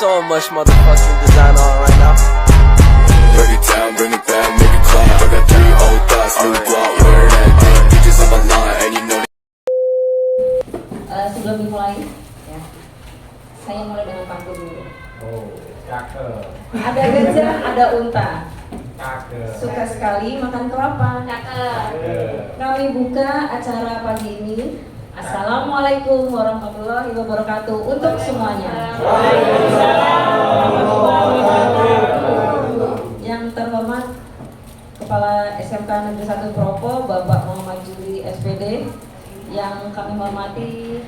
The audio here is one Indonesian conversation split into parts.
so much motherfucking design on right now. Break it down, bring it back, make it clap. I got 3 old thoughts, new block, wear that thing. Bitches on my line, and you know. Sebelum dimulai, ya, saya mulai dengan pantun dulu. Oh, cakep. Ada gajah, ada unta. Cakep. Suka sekali makan kelapa. Cakep. Kami buka acara pagi ini. Assalamualaikum warahmatullahi wabarakatuh untuk semuanya. Yang terhormat Kepala SMK Negeri 1 Propo, Bapak Muhammad Juri SPD. Yang kami hormati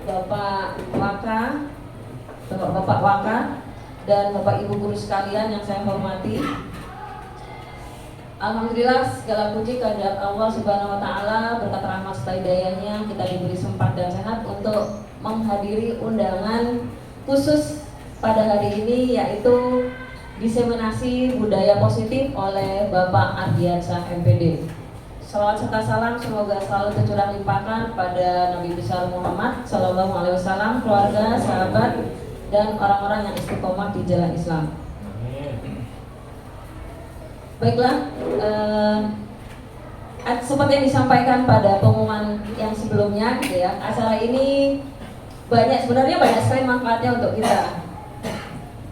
Bapak Waka, Bapak Waka, dan Bapak Ibu guru sekalian yang saya hormati. Alhamdulillah segala puji kehadirat Allah Subhanahu wa taala, berkat rahmat serta hidayahnya kita diberi sempat dan sehat untuk menghadiri undangan khusus pada hari ini, yaitu diseminasi budaya positif oleh Bapak Ardiansyah MPD. Salawat serta salam semoga selalu tercurah limpahkan pada Nabi besar Muhammad Sallallahu Alaihi Wasallam, keluarga, sahabat, dan orang-orang yang istiqomah di jalan Islam. Baiklah, seperti yang disampaikan pada pengumuman yang sebelumnya, gitu ya, acara ini sebenarnya banyak sekali manfaatnya untuk kita.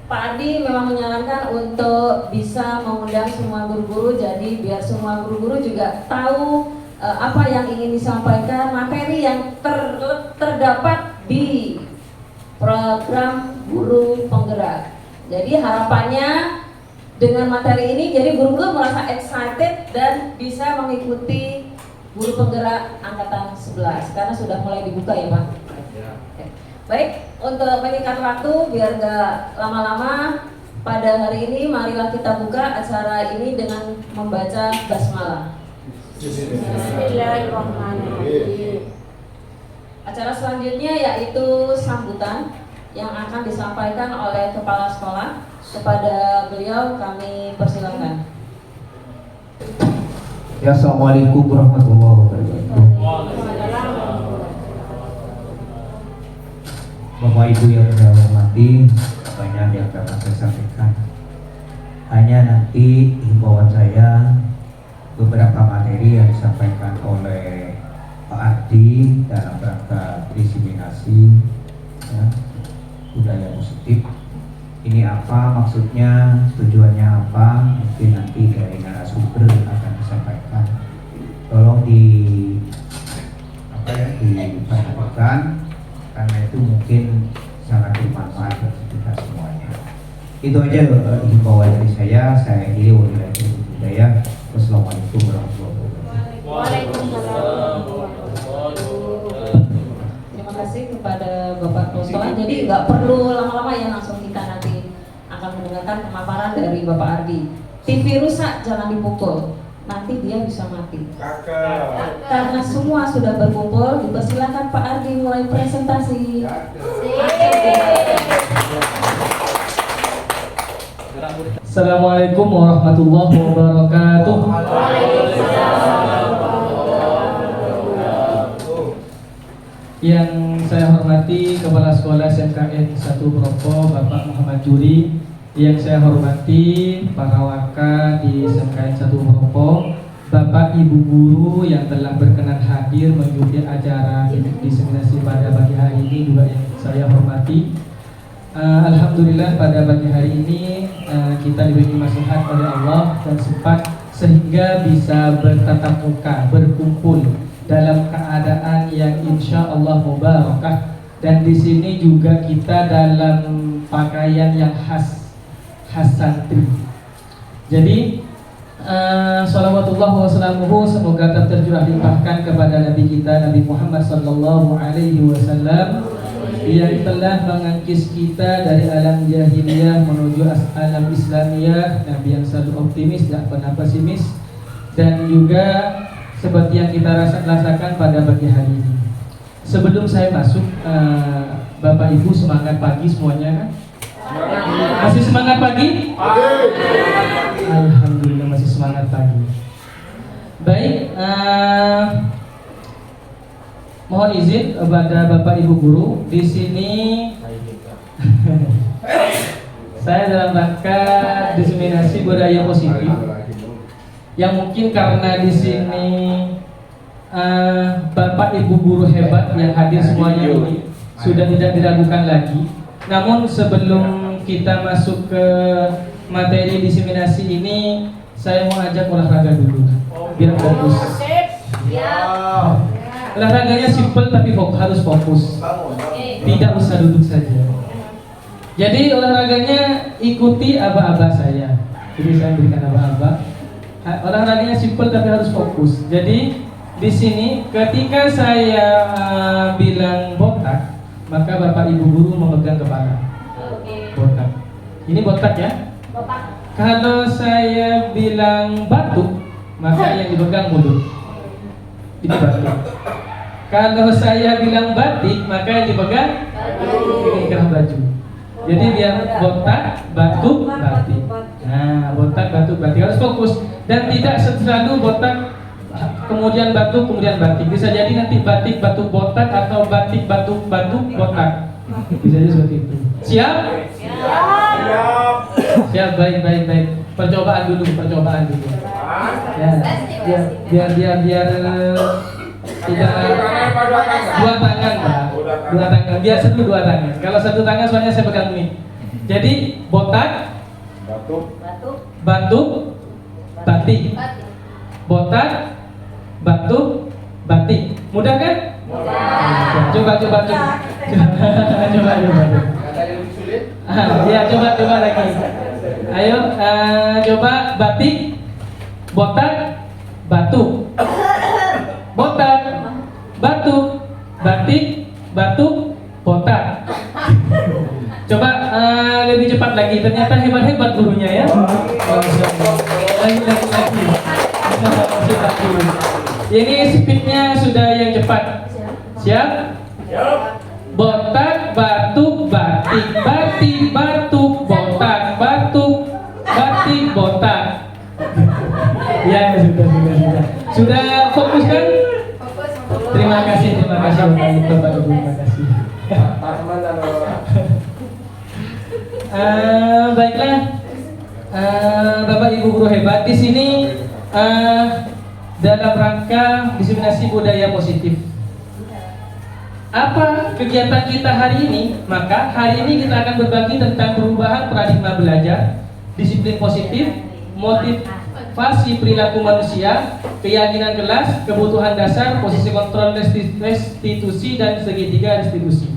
Pak Ardi memang menyarankan untuk bisa mengundang semua guru-guru, jadi biar semua guru-guru juga tahu apa yang ingin disampaikan, materi yang terdapat di program guru penggerak. Jadi harapannya dengan materi ini, jadi guru-guru merasa excited dan bisa mengikuti guru penggerak angkatan 11 karena sudah mulai dibuka ya Pak. Oke. Baik, untuk menyingkat waktu biar gak lama-lama, pada hari ini marilah kita buka acara ini dengan membaca basmalah. Bismillahirrahmanirrahim. Acara selanjutnya yaitu sambutan yang akan disampaikan oleh kepala sekolah. Kepada beliau kami persilakan. Ya, Assalamualaikum warahmatullahi wabarakatuh. Bapak Ibu yang saya hormati, banyak yang dapat saya sampaikan. Hanya nanti himbauan saya, beberapa materi yang disampaikan oleh Pak Ardi dalam rangka diseminasi ya, budaya positif. Ini apa maksudnya, tujuannya apa, mungkin nanti dari narasumber akan disampaikan. Tolong diperhatikan karena itu mungkin sangat bermanfaat bagi kita semuanya. Itu aja himbauan dari saya. Saya akhiri wabillahi hidayah. Wassalamualaikum warahmatullahi wabarakatuh. Waalaikumsalam. Terima kasih kepada Bapak Kepala. Jadi nggak perlu lama-lama ya, langsung kita nanti akan mendengarkan pemaparan dari Bapak Ardi. TV rusak jangan dipukul, nanti dia bisa mati. Karena semua sudah berkumpul, dipersilakan Pak Ardi mulai presentasi. Assalamualaikum warahmatullahi wabarakatuh. Yang saya hormati Kepala Sekolah SMKN 1 Propo Bapak Muhammad Juri, yang saya hormati para waka di SMKN 1 Propo, Bapak Ibu guru yang telah berkenan hadir mengikuti acara diseminasi pada pagi hari ini juga yang saya hormati. Alhamdulillah pada pagi hari ini kita diberi nasihat oleh Allah dan sempat sehingga bisa bertatap muka, berkumpul dalam keadaan yang insya Allah mubarakah, dan di sini juga kita dalam pakaian yang khas santri. Jadi salawatullah wassalamuhu semoga tercurah limpahkan kepada Nabi kita Nabi Muhammad sallallahu alaihi wasallam yang telah mengangkis kita dari alam jahiliyah menuju alam Islamiyah, Nabi yang selalu optimis, tidak pernah pesimis, dan juga seperti yang kita rasakan pada pagi hari ini. Sebelum saya masuk, Bapak Ibu semangat pagi semuanya kan? Masih semangat pagi? Alhamdulillah masih semangat pagi. Baik, mohon izin kepada Bapak Ibu guru di sini. Saya dalam rangka diseminasi budaya positif. Yang mungkin karena di sini Bapak Ibu guru hebat yang hadir semuanya ini sudah tidak diragukan lagi. Namun sebelum kita masuk ke materi diseminasi ini, saya mau ajak olahraga dulu biar fokus. Olahraganya simple tapi harus fokus. Tidak usah duduk saja. Jadi olahraganya ikuti aba-aba saya. Jadi saya berikan aba-aba. Olahraganya simple tapi harus fokus. Jadi di sini ketika saya bilang botak, maka Bapak Ibu guru memegang kepala. Botak. Ini botak ya. Kalau saya bilang batuk, maka yang dipegang mulut. Ini batuk. Kalau saya bilang batik, maka yang dipegang ini kerah baju. Jadi biar botak, batuk, batik. Nah, botak, batuk, batik harus fokus dan tidak selalu botak kemudian batuk, kemudian batik. Bisa jadi nanti batik, batuk, botak atau batik, batuk, batuk, botak. Bisa jadi seperti itu. Siap? Siap, baik. Percobaan dulu. Ya, biar tidak dua tangan, Pak. Dua tangan. Biasa dulu dua tangan. Kalau satu tangan soalnya saya pegang mic. Jadi botak, batuk, batik. Botak, batuk, batik. Mudah kan? Coba. Ya, coba lagi. Ayo, coba batik, botak, batuk. Botak, batuk, batik, batuk, botak. Coba lebih cepat lagi. Ternyata hebat gurunya ya. Lagi. Ini speednya sudah yang cepat. Siap? Botak, batuk, batik, batuk, botak, batuk, batik, botak. Ya, sudah. Sudah fokus kan? Terima kasih Bapak Ibu, terima kasih. Baiklah, Bapak Ibu guru hebat di sini dalam rangka diseminasi budaya positif. Apa kegiatan kita hari ini? Maka hari ini kita akan berbagi tentang perubahan paradigma belajar, disiplin positif, motivasi perilaku manusia, keyakinan kelas, kebutuhan dasar, posisi kontrol restitusi, dan segitiga restitusi.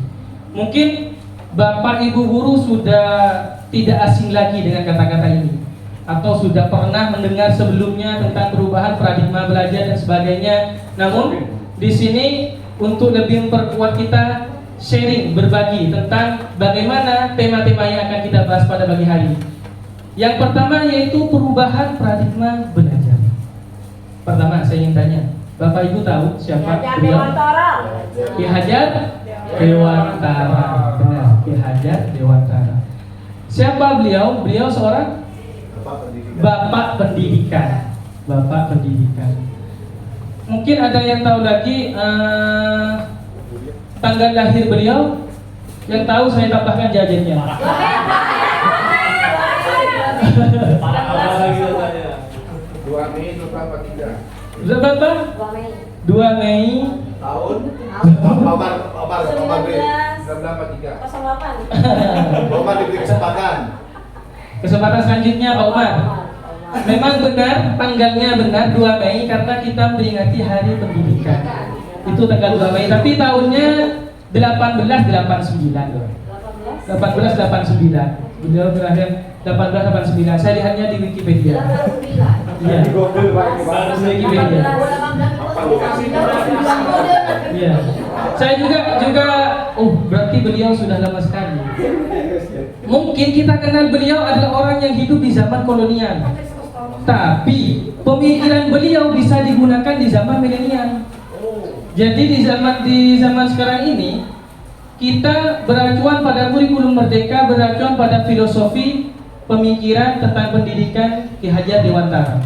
Mungkin Bapak Ibu guru sudah tidak asing lagi dengan kata-kata ini, atau sudah pernah mendengar sebelumnya tentang perubahan paradigma belajar dan sebagainya. Namun di sini untuk lebih memperkuat kita sharing, berbagi tentang bagaimana tema-tema yang akan kita bahas pada pagi hari. Yang pertama yaitu perubahan paradigma belajar. Pertama saya ingin tanya, Bapak Ibu tahu siapa beliau? Ki Hajar Dewantara. Benar, Ki Hajar Dewantara. Siapa beliau? Beliau seorang Bapak pendidikan. Bapak pendidikan. Mungkin ada yang tahu lagi tanggal lahir beliau. Yang tahu saya tambahkan jajannya. Berapa? 2 Mei tahun 1943. Bapak diberi kesempatan selanjutnya Pak Umar. Memang benar, tanggalnya benar 2 Mei karena kita memperingati Hari Pendidikan. Itu tanggal 2 Mei, tapi tahunnya 1889. Beliau berakhir 1889. Saya lihatnya di Wikipedia. Iya. Di Wikipedia. Iya. Saya juga berarti beliau sudah lama sekali. Mungkin kita kenal beliau adalah orang yang hidup di zaman kolonial. Tapi pemikiran beliau bisa digunakan di zaman milenial. Jadi di zaman sekarang ini kita beracuan pada kurikulum merdeka, beracuan pada filosofi pemikiran tentang pendidikan Ki Hajar Dewantara.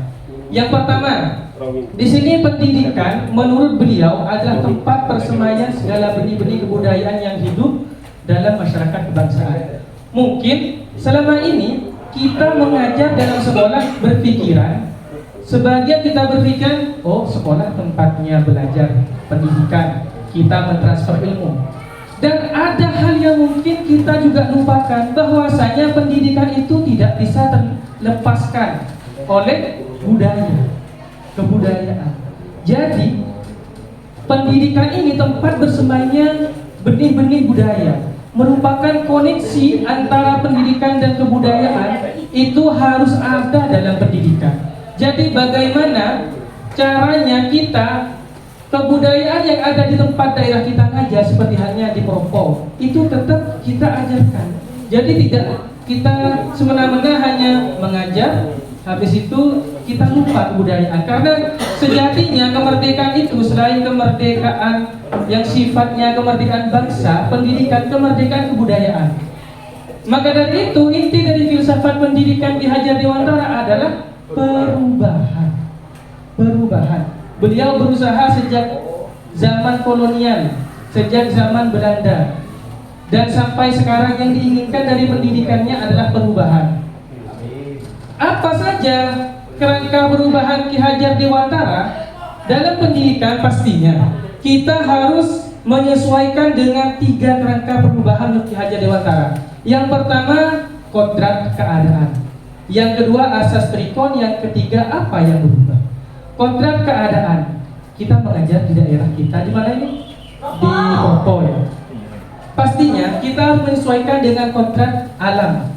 Yang pertama, di sini pendidikan menurut beliau adalah tempat persemaian segala benih-benih kebudayaan yang hidup dalam masyarakat kebangsaan. Mungkin selama ini kita mengajar dalam sekolah berpikiran, sebagian kita berpikir, oh sekolah tempatnya belajar pendidikan, kita mentransfer ilmu. Dan ada hal yang mungkin kita juga lupakan, bahwasanya pendidikan itu tidak bisa terlepaskan oleh budaya, kebudayaan. Jadi pendidikan ini tempat bersembahnya benih-benih budaya, merupakan koneksi antara pendidikan dan kebudayaan. Itu harus ada dalam pendidikan. Jadi bagaimana caranya kita kebudayaan yang ada di tempat daerah kita ngajar, seperti halnya di Propo, itu tetap kita ajarkan. Jadi tidak kita semena-mena hanya mengajar, habis itu kita lupa kebudayaan. Karena sejatinya kemerdekaan itu selain kemerdekaan yang sifatnya kemerdekaan bangsa, pendidikan, kemerdekaan kebudayaan. Maka dari itu inti dari filsafat pendidikan di Hajar Dewantara adalah perubahan. Beliau berusaha sejak zaman kolonial, sejak zaman Belanda, dan sampai sekarang yang diinginkan dari pendidikannya adalah perubahan. Apa saja kerangka perubahan Ki Hajar Dewantara dalam pendidikan? Pastinya kita harus menyesuaikan dengan 3 kerangka perubahan Ki Hajar Dewantara. Yang pertama, kodrat keadaan. Yang kedua, asas trikon. Yang ketiga, apa yang berubah? Kodrat keadaan. Kita mengajar di daerah kita, di mana ini? Di Propo ya. Pastinya kita harus menyesuaikan dengan kodrat alam.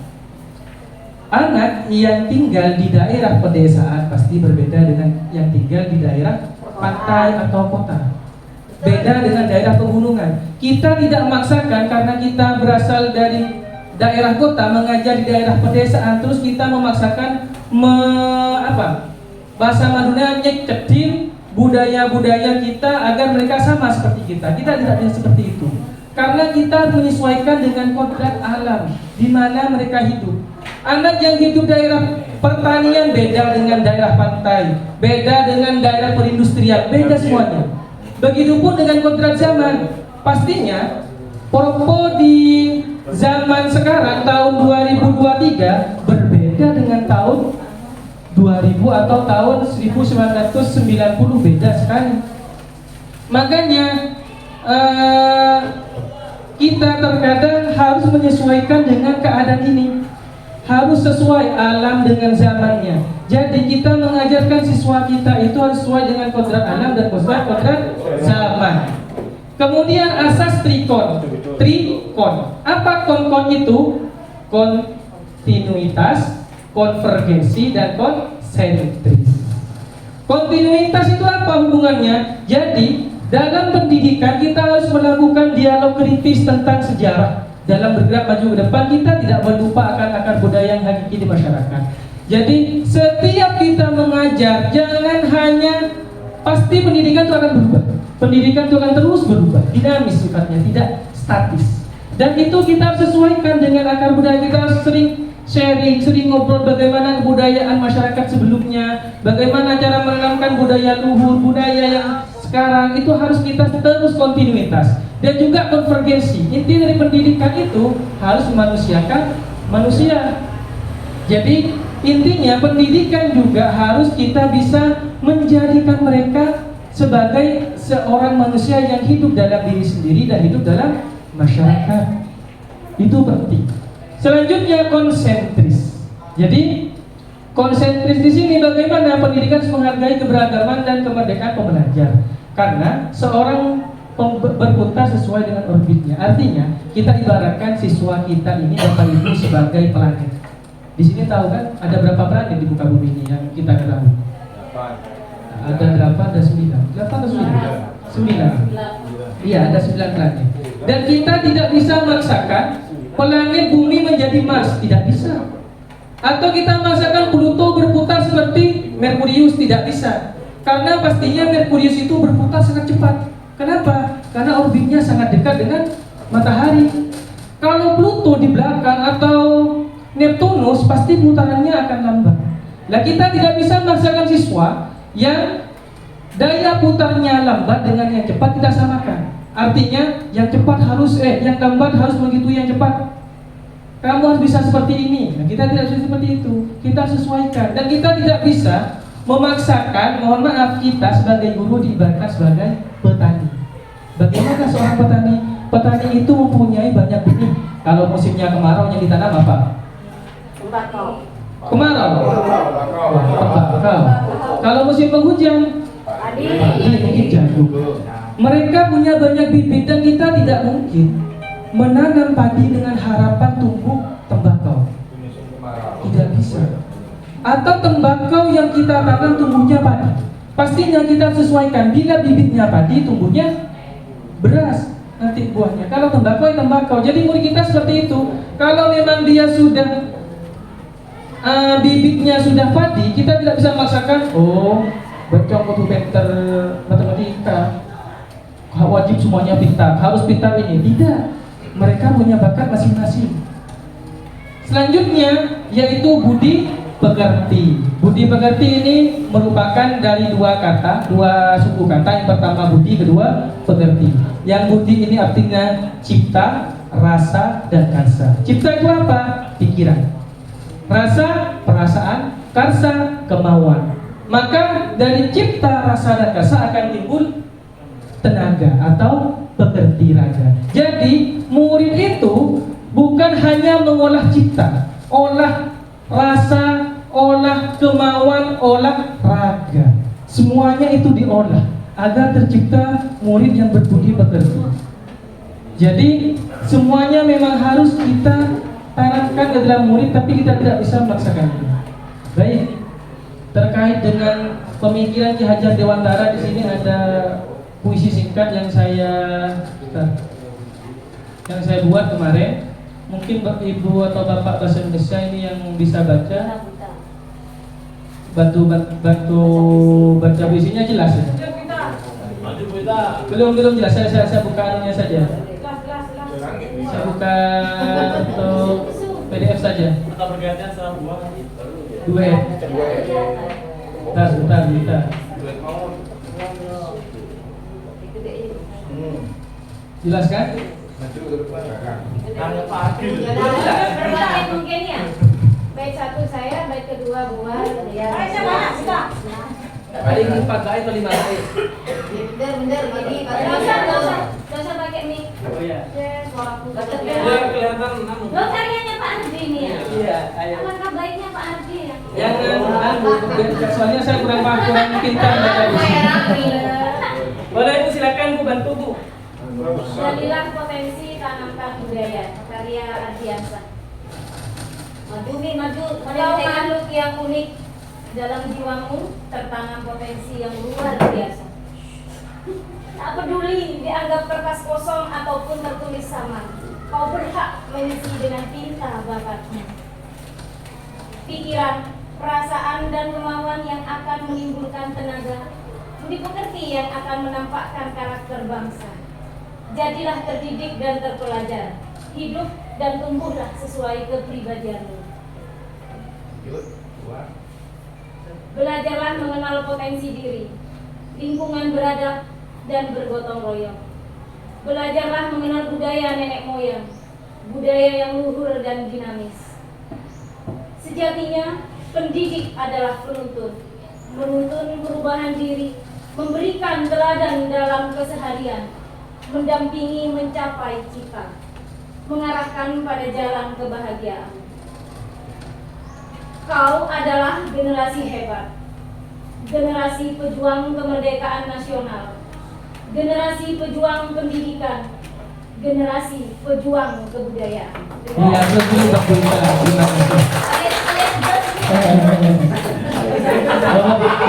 Anak yang tinggal di daerah pedesaan pasti berbeda dengan yang tinggal di daerah pantai atau kota. Beda dengan daerah pegunungan. Kita tidak memaksakan karena kita berasal dari daerah kota mengajar di daerah pedesaan, terus kita memaksakan bahasa Madura nyecetin budaya-budaya kita agar mereka sama seperti kita. Kita tidak seperti itu. Karena kita menyesuaikan dengan kodrat alam di mana mereka hidup. Anak yang hidup daerah pertanian beda dengan daerah pantai, beda dengan daerah perindustrian, beda semuanya. Begitupun dengan kodrat zaman. Pastinya Propo di zaman sekarang tahun 2023 berbeda dengan tahun 2000 atau tahun 1990, beda sekali. Makanya kita terkadang harus menyesuaikan dengan keadaan ini. Harus sesuai alam dengan zamannya. Jadi kita mengajarkan siswa kita itu harus sesuai dengan kodrat alam dan kodrat zaman. Kemudian asas trikon. Apa kon itu? Kontinuitas, konvergensi, dan konsentris. Kontinuitas itu apa hubungannya? Jadi dalam pendidikan kita harus melakukan dialog kritis tentang sejarah. Dalam bergerak maju ke depan, kita tidak melupa akan akar budaya yang hakiki di masyarakat. Jadi setiap kita mengajar, jangan hanya pasti pendidikan itu akan berubah. Pendidikan itu akan terus berubah, dinamis sifatnya, tidak statis. Dan itu kita harus sesuaikan dengan akar budaya. Kita harus sering sharing, sering ngobrol bagaimana kebudayaan masyarakat sebelumnya, bagaimana cara menanamkan budaya luhur, budaya yang sekarang. Itu harus kita terus kontinuitas. Dan juga konvergensi. Inti dari pendidikan itu harus memanusiakan manusia. Jadi intinya pendidikan juga harus kita bisa menjadikan mereka sebagai seorang manusia yang hidup dalam diri sendiri dan hidup dalam masyarakat. Itu penting. Selanjutnya konsentris. Jadi konsentris di sini bagaimana pendidikan harus menghargai keberagaman dan kemerdekaan pembelajar. Karena seorang berputar sesuai dengan orbitnya. Artinya kita ibaratkan siswa kita ini Bapak Ibu sebagai planet. Di sini tahu kan ada berapa planet di muka bumi ini yang kita ketahui? Ada 8 dan 9. 8 atau 9? 9. Iya, ada 9 planet. Dan kita tidak bisa memaksakan planet bumi menjadi Mars, tidak bisa. Atau kita memaksakan Pluto berputar seperti Merkurius, tidak bisa. Karena pastinya Merkurius itu berputar sangat cepat. Kenapa? Karena orbitnya sangat dekat dengan matahari. Kalau Pluto di belakang atau Neptunus, pasti putarannya akan lambat. Nah, kita tidak bisa memaksakan siswa yang daya putarnya lambat dengan yang cepat, kita samakan. Artinya yang cepat harus yang lambat harus mengikuti yang cepat. kamu harus bisa seperti ini. Nah, kita tidak bisa seperti itu. Kita sesuaikan dan kita tidak bisa memaksakan. Mohon maaf, kita sebagai guru diibaratkan sebagai petani. Bagaimana seorang petani? Petani itu mempunyai banyak benih. Kalau musimnya kemarau yang ditanam apa? Tembakau. Kemarau. Tembakau. Kalau musim penghujan, Padi. mungkin jagung. Mereka punya banyak bibit dan kita tidak mungkin menanam padi dengan harapan tumbuh tembakau. Tidak bisa. Atau tembakau yang kita tanam tumbuhnya padi. Pastinya kita sesuaikan. Bila bibitnya padi, tumbuhnya beras nanti buahnya. Kalau tembakau ya tembakau. Jadi murid kita seperti itu. Kalau memang dia sudah bibitnya sudah padi, kita tidak bisa memaksakan. Oh, baca kutu pintar matematika, wajib semuanya pintar, harus pintar ini. Tidak. Mereka punya bakat masing-masing. Selanjutnya yaitu budi pekerti. Budi pekerti ini merupakan dari dua kata, dua suku kata. Yang pertama budi, kedua pekerti. Yang budi ini artinya cipta, rasa, dan karsa. Cipta itu apa? Pikiran. Rasa, perasaan, karsa, kemauan. Maka dari cipta, rasa, dan karsa akan timbul tenaga atau pekerti raga. Jadi murid itu bukan hanya mengolah cipta, olah rasa, olah kemauan, olah raga. Semuanya itu diolah agar tercipta murid yang berbudi pekerti. Jadi semuanya memang harus kita tanamkan ke dalam murid, tapi kita tidak bisa memaksakannya. Baik, terkait dengan pemikiran Ki Hajar Dewantara, di sini ada puisi singkat yang saya buat kemarin. Mungkin ibu atau bapak bahasa Indonesia ini yang bisa baca, bantu baca puisinya jelas ya? Belum jelas. Saya buka anunya saja. Saya buka untuk PDF saja. Duet. Bentar. Jelas kan? Mungkin ya. Bait satu saya, bait kedua buat. Ya. Paling 4 bait atau 5 bait? Bener gini. Gak usah pakai mic. Oh iya. Suaraku. Kelihatan. Lo karyanya Pak Ardi nih ya? Iya, ayo. Apakah baiknya Pak Ardi ya? Jangan, soalnya saya kurang pintar baca puisi. Boleh Bu, silakan Bu, bantu Bu. Jadilah potensi, tanamkan budaya. Karya Ardiansa. Maju. Kau makhluk yang unik dalam jiwamu, tertanam potensi yang luar biasa. Tak peduli dianggap kertas kosong ataupun tertulis sama, kau berhak mengisi dengan tinta bakatmu. Pikiran, perasaan, dan kemauan yang akan menimbulkan tenaga, budi pekerti yang akan menampakkan karakter bangsa. Jadilah terdidik dan terpelajar, hidup dan tumbuhlah sesuai kepribadianmu. Belajarlah mengenal potensi diri, lingkungan beradab, dan bergotong royong. Belajarlah mengenal budaya nenek moyang, budaya yang luhur dan dinamis. Sejatinya, pendidik adalah penuntun, menuntun perubahan diri, memberikan teladan dalam keseharian, mendampingi mencapai cita, mengarahkan pada jalan kebahagiaan. Kau adalah generasi hebat, generasi pejuang kemerdekaan nasional, generasi pejuang pendidikan, generasi pejuang kebudayaan. Iya, betul. Terima kasih.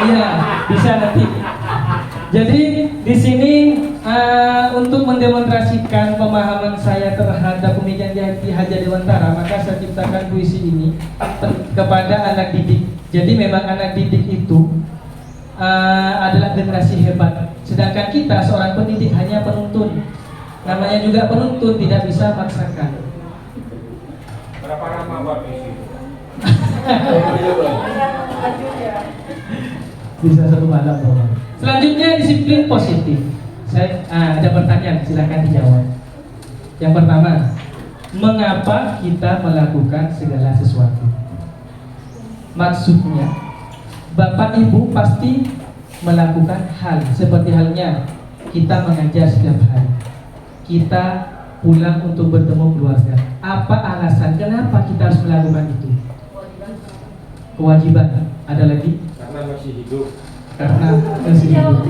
Iya, bisa nanti. Jadi di sini untuk mendemonstrasikan pemahaman saya terhadap pemikiran Ki Hajar Dewantara, maka saya ciptakan puisi ini kepada anak didik. Jadi memang anak didik itu adalah generasi hebat, sedangkan kita seorang pendidik hanya penuntun. Namanya juga penuntun, tidak bisa memaksakan. Berapa lama buat puisi? Bisa 1 malam. Selanjutnya disiplin positif. Saya ada pertanyaan, silakan dijawab. Yang pertama, mengapa kita melakukan segala sesuatu. Maksudnya, Bapak Ibu pasti melakukan hal seperti halnya kita mengajar setiap hari, kita pulang untuk bertemu keluarga. Apa alasan kenapa kita harus melakukan itu? Kewajiban. Ada lagi? Karena masih hidup. Karena masih hidup.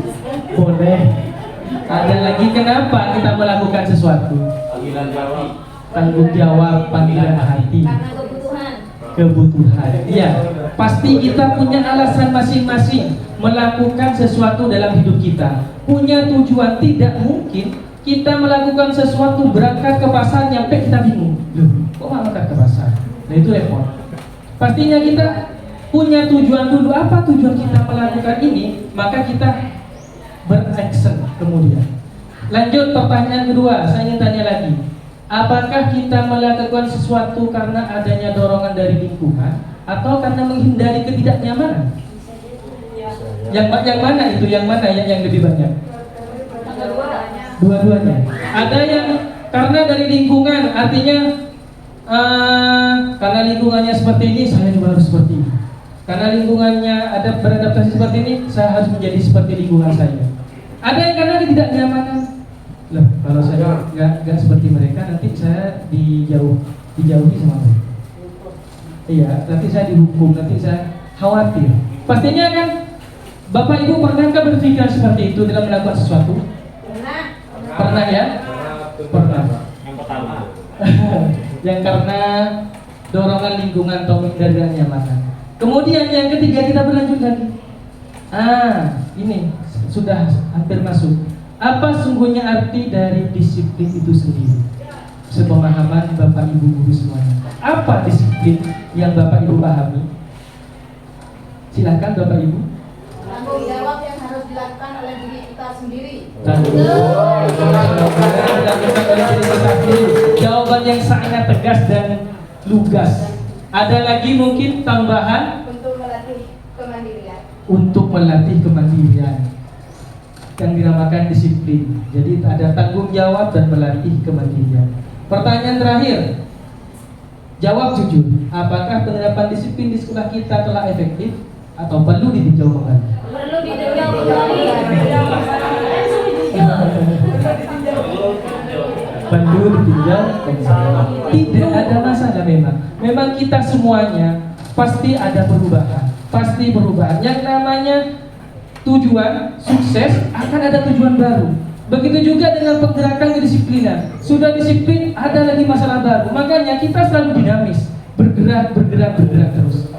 Boleh. Ada lagi kenapa kita melakukan sesuatu? Panggilan hati. Tanggung jawab, panggilan hati. Karena kebutuhan. Kebutuhan. Iya, pasti kita punya alasan masing-masing melakukan sesuatu dalam hidup kita. Punya tujuan. Tidak mungkin kita melakukan sesuatu berangkat ke pasar nyampe kita bingung. Loh, kok nggak berangkat ke pasar? Nah itu repot. Pastinya kita punya tujuan dulu. Apa tujuan kita melakukan ini? Maka kita beraction kemudian. Lanjut pertanyaan kedua. Saya ingin tanya lagi. Apakah kita melakukan sesuatu karena adanya dorongan dari lingkungan atau karena menghindari ketidaknyamanan? Yang mana itu? Yang mana yang lebih banyak? Dua-duanya. Ada yang karena dari lingkungan, artinya karena lingkungannya seperti ini, saya juga harus seperti ini. Karena lingkungannya ada beradaptasi seperti ini, saya harus menjadi seperti lingkungan saya. Ada yang karena ketidaknyamanan. Loh, kalau saya nggak seperti mereka, nanti saya dijauhi sama mereka. Iya, nanti saya dihukum, nanti saya khawatir. Pastinya kan, Bapak Ibu pernahkah berpikir seperti itu dalam melakukan sesuatu? Pernah ya? Pernah. Yang pertama. Yang karena dorongan lingkungan atau dari kenyamanan. Kemudian yang ketiga kita berlanjut lagi. Ini sudah hampir masuk. Apa sungguhnya arti dari disiplin itu sendiri? Sepemahaman Bapak Ibu guru semuanya. Apa disiplin yang Bapak Ibu pahami? Silakan Bapak Ibu. Tanggung jawab yang harus dilakukan oleh diri kita sendiri. Jawaban yang sangat tegas dan lugas. Ada lagi mungkin tambahan? Untuk melatih kemandirian. Untuk melatih kemandirian yang dinamakan disiplin. Jadi ada tanggung jawab dan melatih kemandirian. Pertanyaan terakhir, jawab jujur. Apakah penerapan disiplin di sekolah kita telah efektif atau perlu ditinjau kembali? Perlu ditinjau kembali. Perlu ditinjau kembali. Tidak ada masalah memang. Memang kita semuanya pasti ada perubahan. Pasti perubahan. Yang namanya tujuan sukses akan ada tujuan baru. Begitu juga dengan pergerakan kedisiplinan. Sudah disiplin, ada lagi masalah baru. Makanya kita selalu dinamis, bergerak terus.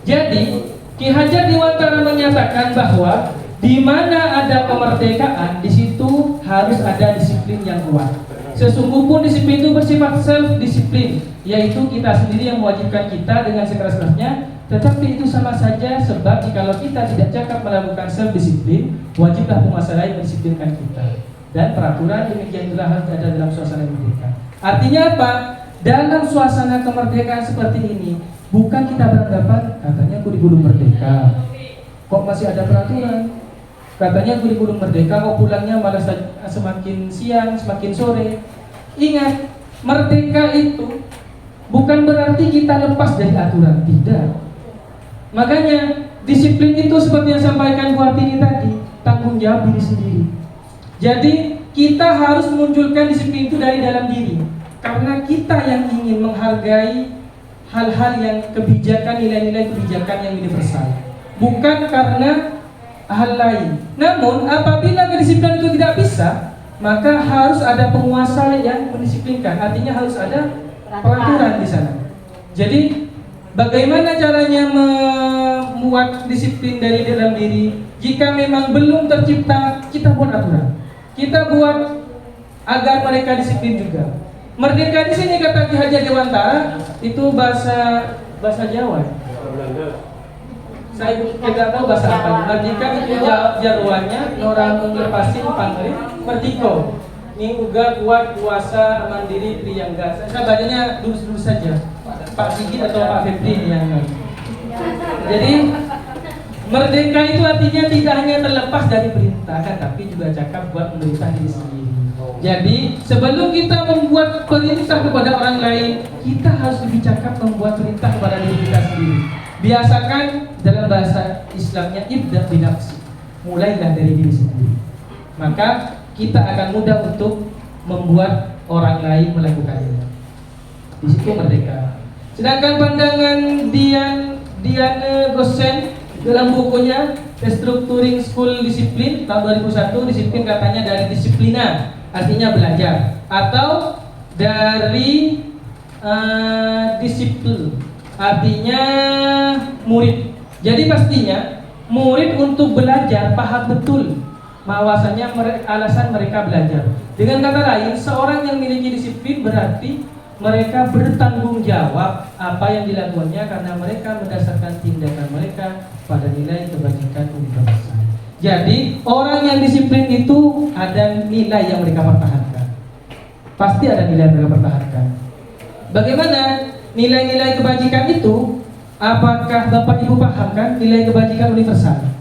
Jadi Ki Hajar Dewantara menyatakan bahwa di mana ada kemerdekaan, di situ harus ada disiplin yang kuat. Sesungguhnya disiplin itu bersifat self-disiplin, yaitu kita sendiri yang mewajibkan kita dengan sekeras-kerasnya. Tetapi itu sama saja, sebab jikalau kita tidak cakap melakukan self-disiplin, wajiblah penguasa lain mendisiplinkan kita. Dan peraturan demikian itulah harus ada dalam suasana merdeka. Artinya apa? Dalam suasana kemerdekaan seperti ini, bukan kita beranggapan katanya kurikulum merdeka, kok masih ada peraturan. Katanya kurikulum merdeka, kok pulangnya malah semakin siang, semakin sore. Ingat, merdeka itu bukan berarti kita lepas dari aturan, tidak. Makanya disiplin itu seperti yang sampaikan Bu Hartini tadi, tanggung jawab diri sendiri. Jadi kita harus munculkan disiplin itu dari dalam diri, karena kita yang ingin menghargai hal-hal yang kebijakan, nilai-nilai kebijakan yang universal, bukan karena hal lain. Namun apabila kedisiplinan itu tidak bisa, maka harus ada penguasa yang mendisiplinkan. Artinya harus ada peraturan di sana. Jadi bagaimana caranya membuat disiplin dari dalam diri? Jika memang belum tercipta, kita buat aturan. Kita buat agar mereka disiplin juga. Merdeka di sini kata Ki Hajar Dewantara itu bahasa Jawa. Saya tidak tahu bahasa apa. Merdeka itu jarwanya orang ngelepasin pangling merdiko. Ini uga kuat kuasa mandiri priyangga. Saya bacanya dulu saja. Pak Sigit atau Pak Febri yang. Jadi merdeka itu artinya tidak hanya terlepas dari perintah, tapi juga cakap buat memerintah diri sendiri. Jadi sebelum kita membuat perintah kepada orang lain, kita harus lebih cakap membuat perintah kepada diri kita sendiri. Biasakan dalam bahasa Islamnya ibda binafsi, mulailah dari diri sendiri. Maka kita akan mudah untuk membuat orang lain melakukannya. Di situ merdeka. Sedangkan pandangan Diane Gosen dalam bukunya Restructuring School Discipline tahun 2001, disiplin katanya dari disiplina, artinya belajar, atau dari disiplin, artinya murid. Jadi pastinya murid untuk belajar paham betul bahwasanya alasan mereka belajar. Dengan kata lain, seorang yang memiliki disiplin berarti mereka bertanggung jawab apa yang dilakukannya karena mereka mendasarkan tindakan mereka pada nilai kebajikan universal. Jadi orang yang disiplin itu ada nilai yang mereka pertahankan. Pasti ada nilai yang mereka pertahankan. Bagaimana nilai-nilai kebajikan itu? Apakah Bapak Ibu paham kan nilai kebajikan universal?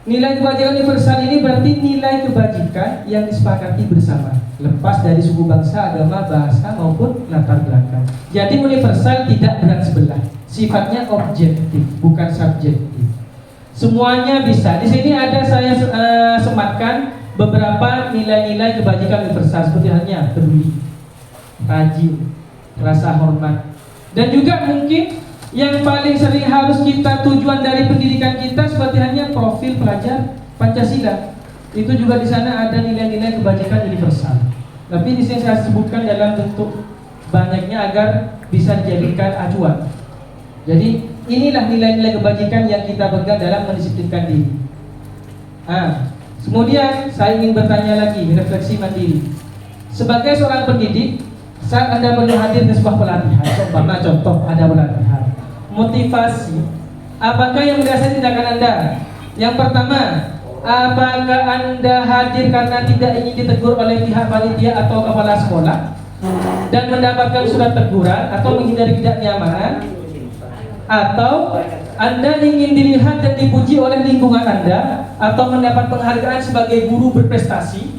Nilai kebajikan universal ini berarti nilai kebajikan yang disepakati bersama, lepas dari suku, bangsa, agama, bahasa maupun latar belakang. Jadi universal tidak berat sebelah, sifatnya objektif, bukan subjektif. Semuanya bisa. Di sini ada saya sematkan beberapa nilai-nilai kebajikan universal seperti halnya peduli, rajin, rasa hormat, dan juga mungkin yang paling sering harus kita tujuan dari pendidikan kita seperti halnya profil pelajar Pancasila. Itu juga di sana ada nilai-nilai kebajikan universal. Tapi di sini saya sebutkan dalam bentuk banyaknya agar bisa dijadikan acuan. Jadi inilah nilai-nilai kebajikan yang kita pegang dalam mendisiplinkan diri. Kemudian saya ingin bertanya lagi, refleksi mandiri. Sebagai seorang pendidik, saat Anda perlu hadir ke sebuah pelatihan, contoh ada pelatihan, motivasi, apakah yang mendasari tindakan Anda? Yang pertama, apakah Anda hadir karena tidak ingin ditegur oleh pihak panitia atau kepala sekolah dan mendapatkan surat teguran atau menghindari ketidaknyamanan, atau Anda ingin dilihat dan dipuji oleh lingkungan Anda atau mendapat penghargaan sebagai guru berprestasi,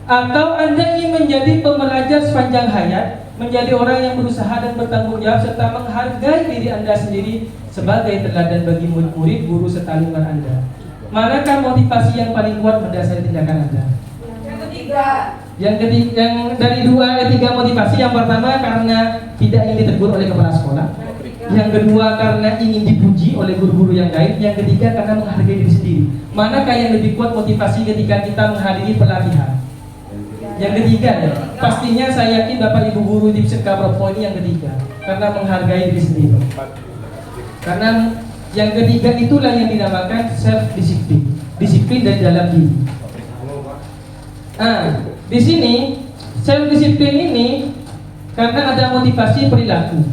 atau Anda ingin menjadi pembelajar sepanjang hayat, menjadi orang yang berusaha dan bertanggung jawab serta menghargai diri Anda sendiri sebagai teladan bagi murid-murid, guru serta lingkungan Anda. Manakah motivasi yang paling kuat mendasari tindakan Anda? Yang ketiga. Yang dari tiga motivasi, yang pertama karena tidak ingin ditegur oleh kepala sekolah, yang kedua karena ingin dipuji oleh guru-guru yang lain, yang ketiga karena menghargai diri sendiri. Manakah yang lebih kuat motivasi ketika kita menghadiri pelatihan? Yang ketiga ya, pastinya saya yakin Bapak Ibu guru di Psika Propo ini yang ketiga, karena menghargai diri sendiri. Karena yang ketiga itulah yang dinamakan self disiplin, disiplin dari dalam diri. Di sini self disiplin ini karena ada motivasi perilaku.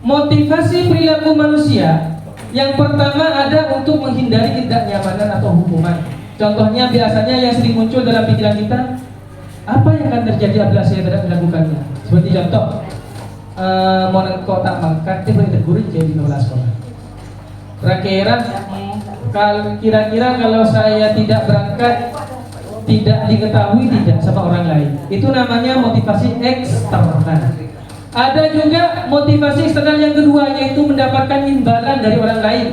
Motivasi perilaku manusia yang pertama ada untuk menghindari ketidaknyamanan atau hukuman. Contohnya biasanya yang sering muncul dalam pikiran kita, apa yang akan terjadi apabila saya tidak melakukannya? Seperti contoh, mau kok tak makan, boleh tegur jadi kepala sekolah. Kira-kira kalau saya tidak berangkat, tidak diketahui tidak sama orang lain, itu namanya motivasi eksternal. Ada juga motivasi eksternal yang kedua, yaitu mendapatkan imbalan dari orang lain.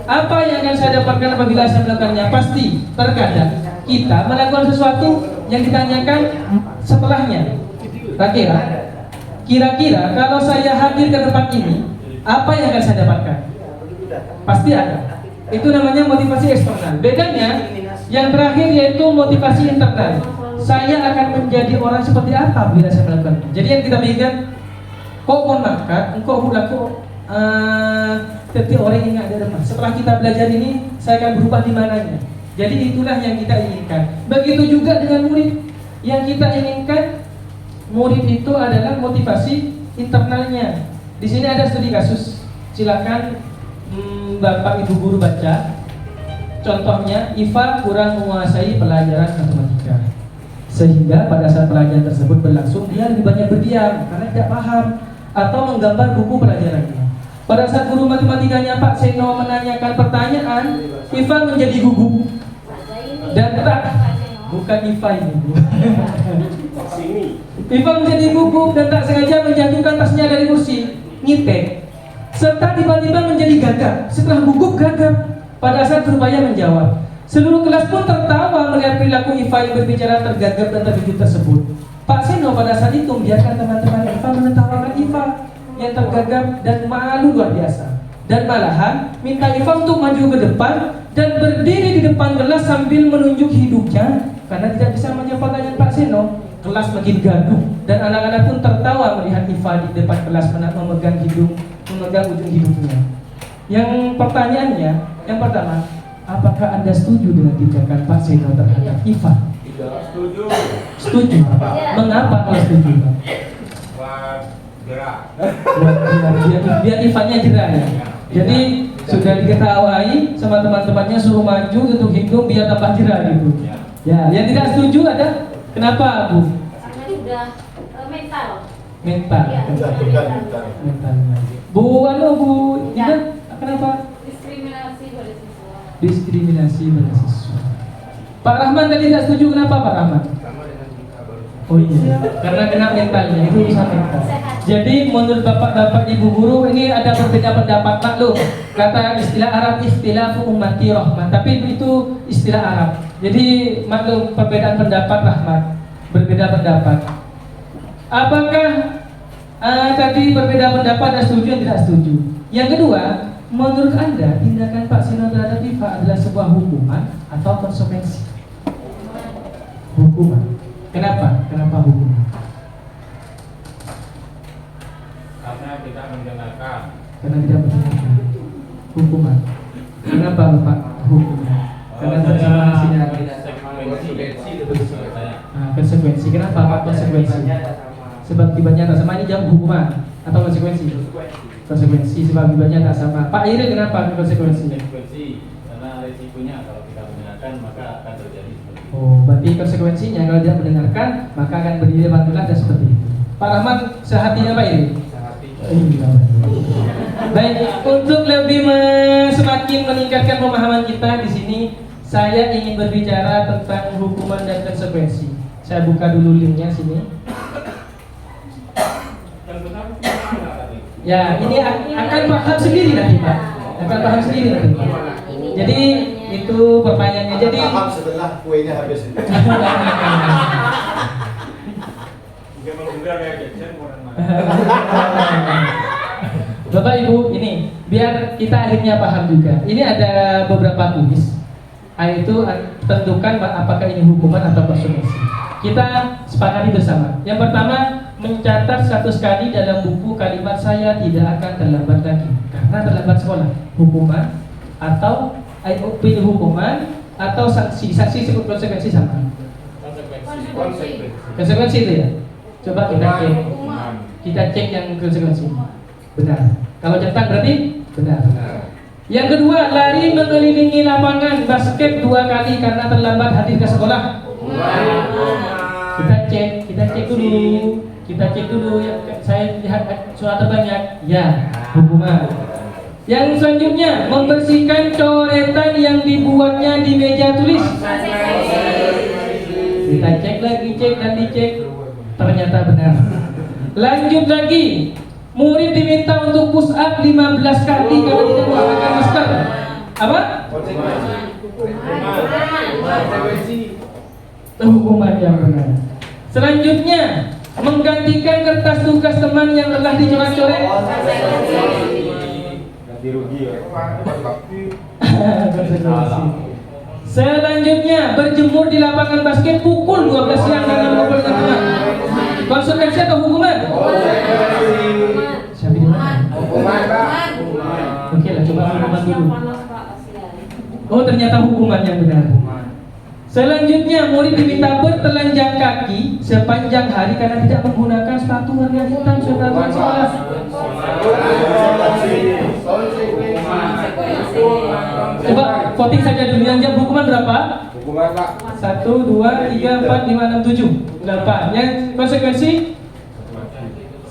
Apa yang akan saya dapatkan apabila saya melakukannya? Pasti terkadang kita melakukan sesuatu yang ditanyakan setelahnya. Kira-kira kalau saya hadir ke tempat ini, apa yang akan saya dapatkan? Pasti ada. Itu namanya motivasi eksternal. Bedanya yang terakhir yaitu motivasi internal. Saya akan menjadi orang seperti apa bila saya melakukan. Jadi yang kita pikirkan, kok mau makan, engkau berlaku orang yang ada depan. Setelah kita belajar ini, saya akan berubah di mananya. Jadi itulah yang kita inginkan. Begitu juga dengan murid. Yang kita inginkan murid itu adalah motivasi internalnya. Di sini ada studi kasus. Silakan Bapak Ibu guru baca. Contohnya, Iva kurang menguasai pelajaran matematika, sehingga pada saat pelajaran tersebut berlangsung dia lebih banyak berdiam karena tidak paham atau menggambar buku pelajarannya. Pada saat guru matematikanya Pak Seno menanyakan pertanyaan, Iva menjadi gugup dan tak bukan IFA ini Bu. Sini. IFA menjadi gugup dan tak sengaja menjatuhkan tasnya dari kursi, ngipek, serta tiba-tiba menjadi gagap. Setelah gugup gagap, pada saat berupaya menjawab. Seluruh kelas pun tertawa melihat perilaku IFA yang berbicara tergagap dan terkejut tersebut. Pak Seno pada saat itu membiarkan teman-teman IFA menertawakan IFA yang tergagap dan malu luar biasa. Dan malahan minta IFA untuk maju ke depan dan berdiri di depan kelas sambil menunjuk hidungnya karena tidak bisa menjawab pertanyaan Pak Seno. Kelas makin gaduh dan anak-anak pun tertawa melihat IFA di depan kelas memegang ujung hidungnya. Yang pertanyaannya, yang pertama, apakah Anda setuju dengan tindakan Pak Seno terhadap IFA? Tidak setuju. Setuju. Mengapa kalau setuju? Buat gerak. Biar IFA-nya jerah ya. Jadi sudah diketahui sama teman-temannya suruh maju untuk hidung biar tambah jerah gitu. Ya, yang tidak setuju ada kenapa Bu? Karena sudah mental. Mental. Iya, Mental. Bu, Bu, tidak kenapa? Diskriminasi pada siswa. Diskriminasi pada siswa. Pak Rahman tadi tidak setuju, kenapa Pak Rahman? Sama dengan kita baru. Oh iya, karena kena mentalnya, itu urusan mental. Jadi menurut bapak-bapak ibu guru ini ada berbeda pendapat maklum. Kata istilah Arab istilah ummati rahmat, tapi itu istilah Arab. Jadi maklum perbedaan pendapat rahmat, berbeda pendapat. Apakah tadi berbeda pendapat dan setuju dan tidak setuju? Yang kedua, menurut Anda tindakan Pak Seno terhadap IFA adalah sebuah hukuman atau konsekuensi? Hukuman. Kenapa? Kenapa hukuman? Karena tidak mendengarkan. Karena tidak mendengarkan. Hukuman. Kenapa Bapak hukuman? Karena konsekuensinya. Konsekuensi. Kenapa Pak konsekuensi? Sebab akibatnya tak sama. Ini jam hukuman atau konsekuensi? Konsekuensi sebab akibatnya tak sama. Pak Iri kenapa konsekuensi? Konsekuensi karena risikonya kalau tidak mendengarkan maka akan terjadi seperti itu. Oh, berarti konsekuensinya kalau tidak mendengarkan maka akan berdiri depan kelas dan seperti itu. Pak Rahmat sehatinya Pak Iri? Sehati. Baik, untuk lebih semakin meningkatkan pemahaman kita di sini, saya ingin berbicara tentang hukuman dan konsekuensi. Saya buka dulu linknya sini. Ya, ini akan paham sendiri nanti Pak. Akan paham sendiri nanti. Jadi itu pertanyaannya. Jadi paham setelah kuenya habis itu. Bapak Ibu, ini biar kita akhirnya paham juga. Ini ada beberapa kuis. Itu tentukan apakah ini hukuman atau konsekuensi. Kita sepakati bersama. Yang pertama, mencatat 100 kali dalam buku kalimat saya tidak akan terlambat lagi karena terlambat sekolah. Hukuman atau pilih hukuman atau sanksi. Sanksi sebut konsekuensi sama. Konsekuensi itu ya. Coba kita cek. Kita cek yang konsekuensi. Benar. Kalau centang berarti benar. Yang kedua, lari mengelilingi lapangan basket 2 kali karena terlambat hadir ke sekolah. Kita cek dulu. Kita cek dulu. Saya lihat soal terbanyak. Ya, hukuman. Yang selanjutnya, membersihkan coretan yang dibuatnya di meja tulis. Kita cek lagi, cek dan dicek. Ternyata benar. Lanjut lagi. Murid diminta untuk push up 15 kali karena tidak menggunakan masker. Apa? Hukuman yang benar. Selanjutnya, menggantikan kertas tugas teman yang telah dicoret-coret. Ganti rugi ya. Selanjutnya, berjemur di lapangan basket pukul 12 siang dengan mengumpul dengan teman. Konsekuensi atau hukuman? Siapa di mana? Oke lah, coba hukuman dulu. Oh, ternyata hukuman yang benar. Selanjutnya, murid diminta bertelanjang kaki sepanjang hari karena tidak menggunakan sepatu warna hitam setelah sekolah. Coba voting saja dulu, yang jawab hukuman berapa? Hukuman Pak. 1, 2, 3, 4, 5, 6, 7 8. Yang konsekuensi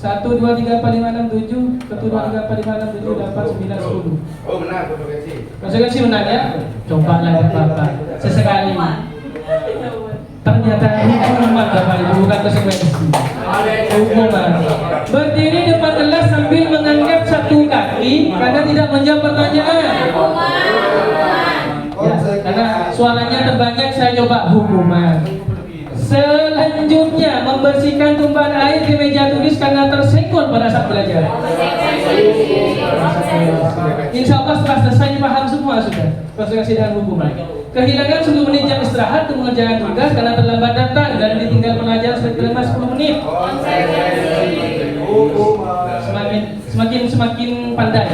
1, 2, 3, 4, 5, 6, 7 1, 2, 3, 4, 5, 6, 7, 8, 9, 10. Oh benar konsekuensi. Konsekuensi benar ya? Coba lah apa-apa sesekali. ternyata hukuman Bapak Ibu, bukan konsekuensi. Hukuman. Berdiri depan kelas sambil mengangkat satu kaki karena tidak menjawab pertanyaan. Ya, karena suaranya terbanyak saya coba hukuman. Selanjutnya membersihkan tumpahan air di meja tulis karena tersenggol pada saat belajar. Insya Allah setelah selesai dipaham semua sudah konsekuensi dengan hukuman. Kehilangan 10 menit jam istirahat untuk mengerjakan tugas karena terlambat datang dan ditinggal pelajaran selama 10 menit. Semakin pandai.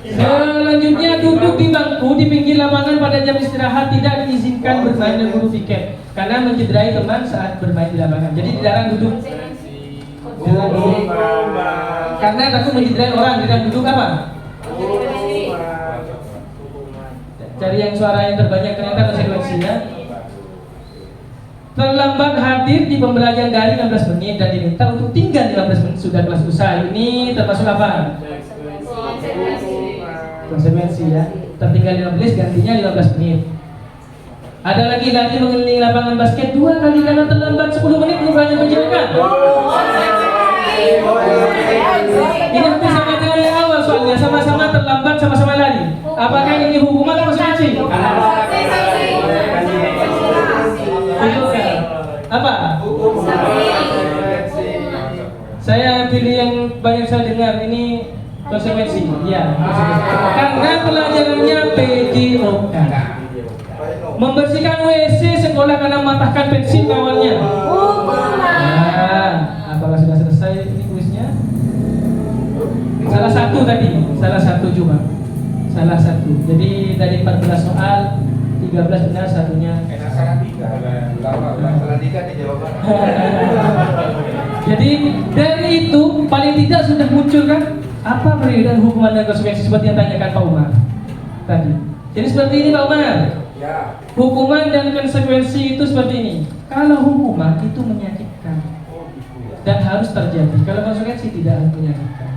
Selanjutnya duduk di bangku di pinggir lapangan pada jam istirahat, tidak diizinkan bermain dengan guru piket karena mencederai teman saat bermain di lapangan. Jadi dilarang duduk. Karena takut mencederai orang, tidak duduk apa? Cari yang suara yang terbanyak, ternyata konsekuensinya. Terlambat hadir di pembelajaran daring 15 menit dan diminta untuk tinggal 15 menit sudah kelas usai. Ini termasuk apa? Konsekuensi ya. Tertinggal 15 gantinya 15 menit. Ada lagi lari mengelilingi lapangan basket 2 kali karena terlambat 10 menit rupanya menjauhkan. Ini hampir sama dengan yang awal soalnya, sama-sama terlambat, sama-sama lari. Apakah ini hukuman atau konsekuensi? Apa? Saya pilih yang banyak saya dengar ini konsekuensi. Ya, konsekuensi. Karena pelajarannya PJOK. Membersihkan WC sekolah karena mematahkan pensil kawannya. Nah, apakah sudah selesai ini kuisnya? Salah satu tadi, salah satu cuma. Salah satu. Jadi dari 14 soal 13 benar, satunya. Jadi dari itu paling tidak sudah muncul kan apa perbedaan hukuman dan konsekuensi seperti yang tanyakan Pak Umar tadi. Jadi seperti ini Pak Umar. Hukuman dan konsekuensi itu seperti ini. Kalau hukuman itu menyakitkan dan harus terjadi. Kalau konsekuensi tidak menyakitkan.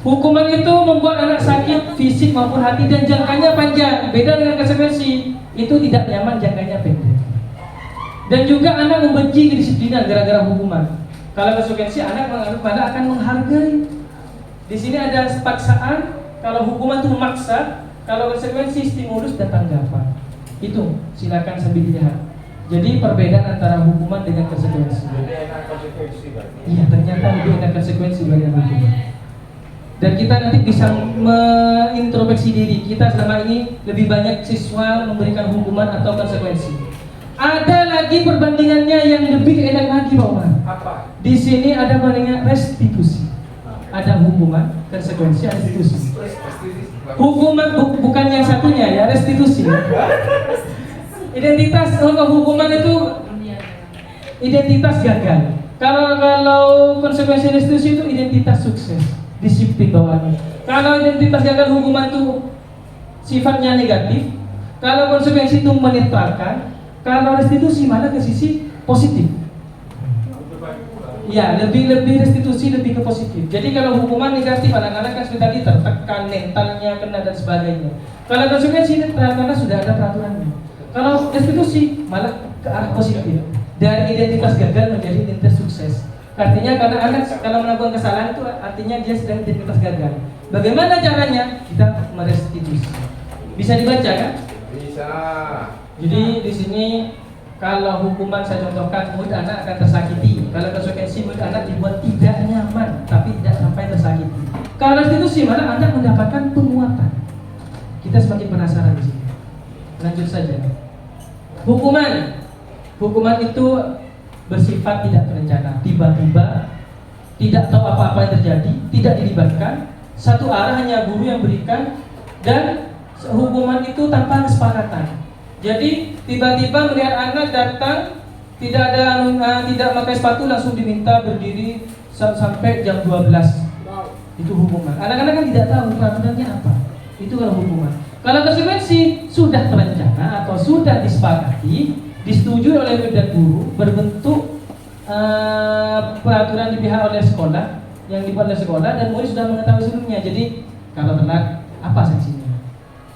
Hukuman itu membuat anak sakit fisik maupun hati dan jangkanya panjang. Beda dengan konsekuensi, itu tidak nyaman, jangkanya pendek. Dan juga anak membenci kedisiplinan gara-gara hukuman. Kalau konsekuensi anak malah akan menghargai. Di sini ada paksaan. Kalau hukuman itu memaksa, kalau konsekuensi stimulus dan tanggapan. Itu silakan sambil dilihat. Jadi perbedaan antara hukuman dengan konsekuensi. Iya, ternyata lebih enak konsekuensi daripada hukuman. Dan kita nanti bisa mengintrospeksi diri kita selama ini lebih banyak siswa memberikan hukuman atau konsekuensi. Ada lagi perbandingannya yang lebih enak lagi Pak Umar. Apa? Di sini ada perbandingan restitusi. Ada hukuman, konsekuensi, restitusi. Hukuman bukan yang satunya ya, restitusi. Identitas hukuman itu identitas gagal. Kalau konsekuensi restitusi itu identitas sukses. Disiplin bawaannya. Kalau identitas gagal hukuman itu sifatnya negatif, kalau konsekuensi itu menetralkan, kalau restitusi malah ke sisi positif. Ya, lebih restitusi lebih ke positif. Jadi kalau hukuman negatif anak-anak kan sudah ditertekan, mentalnya kena dan sebagainya. Kalau konsekuensi netral karena sudah ada peraturannya. Kalau restitusi malah ke arah positif. Dari identitas gagal menjadi identitas sukses. Artinya karena anak kalau melakukan kesalahan itu artinya dia sedang identitas gagal. Bagaimana caranya? Kita merestitusi. Bisa dibaca kan? Bisa. Jadi di sini kalau hukuman saya contohkan mood anak akan tersakiti. Kalau konsekuensi mood anak dibuat tidak nyaman tapi tidak sampai tersakiti. Kalau restitusi malah anak mendapatkan penguatan. Kita semakin penasaran di sini. Lanjut saja. Hukuman itu bersifat tidak terencana, tiba-tiba, tidak tahu apa-apa yang terjadi, tidak dilibatkan, satu arah hanya guru yang berikan, dan hukuman itu tanpa kesepakatan. Jadi tiba-tiba melihat anak datang tidak pakai sepatu langsung diminta berdiri sampai jam 12. Itu hukuman. Anak-anak kan tidak tahu peraturannya apa. Itu kalau hukuman. Kalau konsekuensi sudah terencana atau sudah disepakati, disetujui oleh murid dan guru, berbentuk peraturan di pihak oleh sekolah yang dibuat oleh sekolah dan murid sudah mengetahui sebelumnya. Jadi kalau telat apa sanksinya?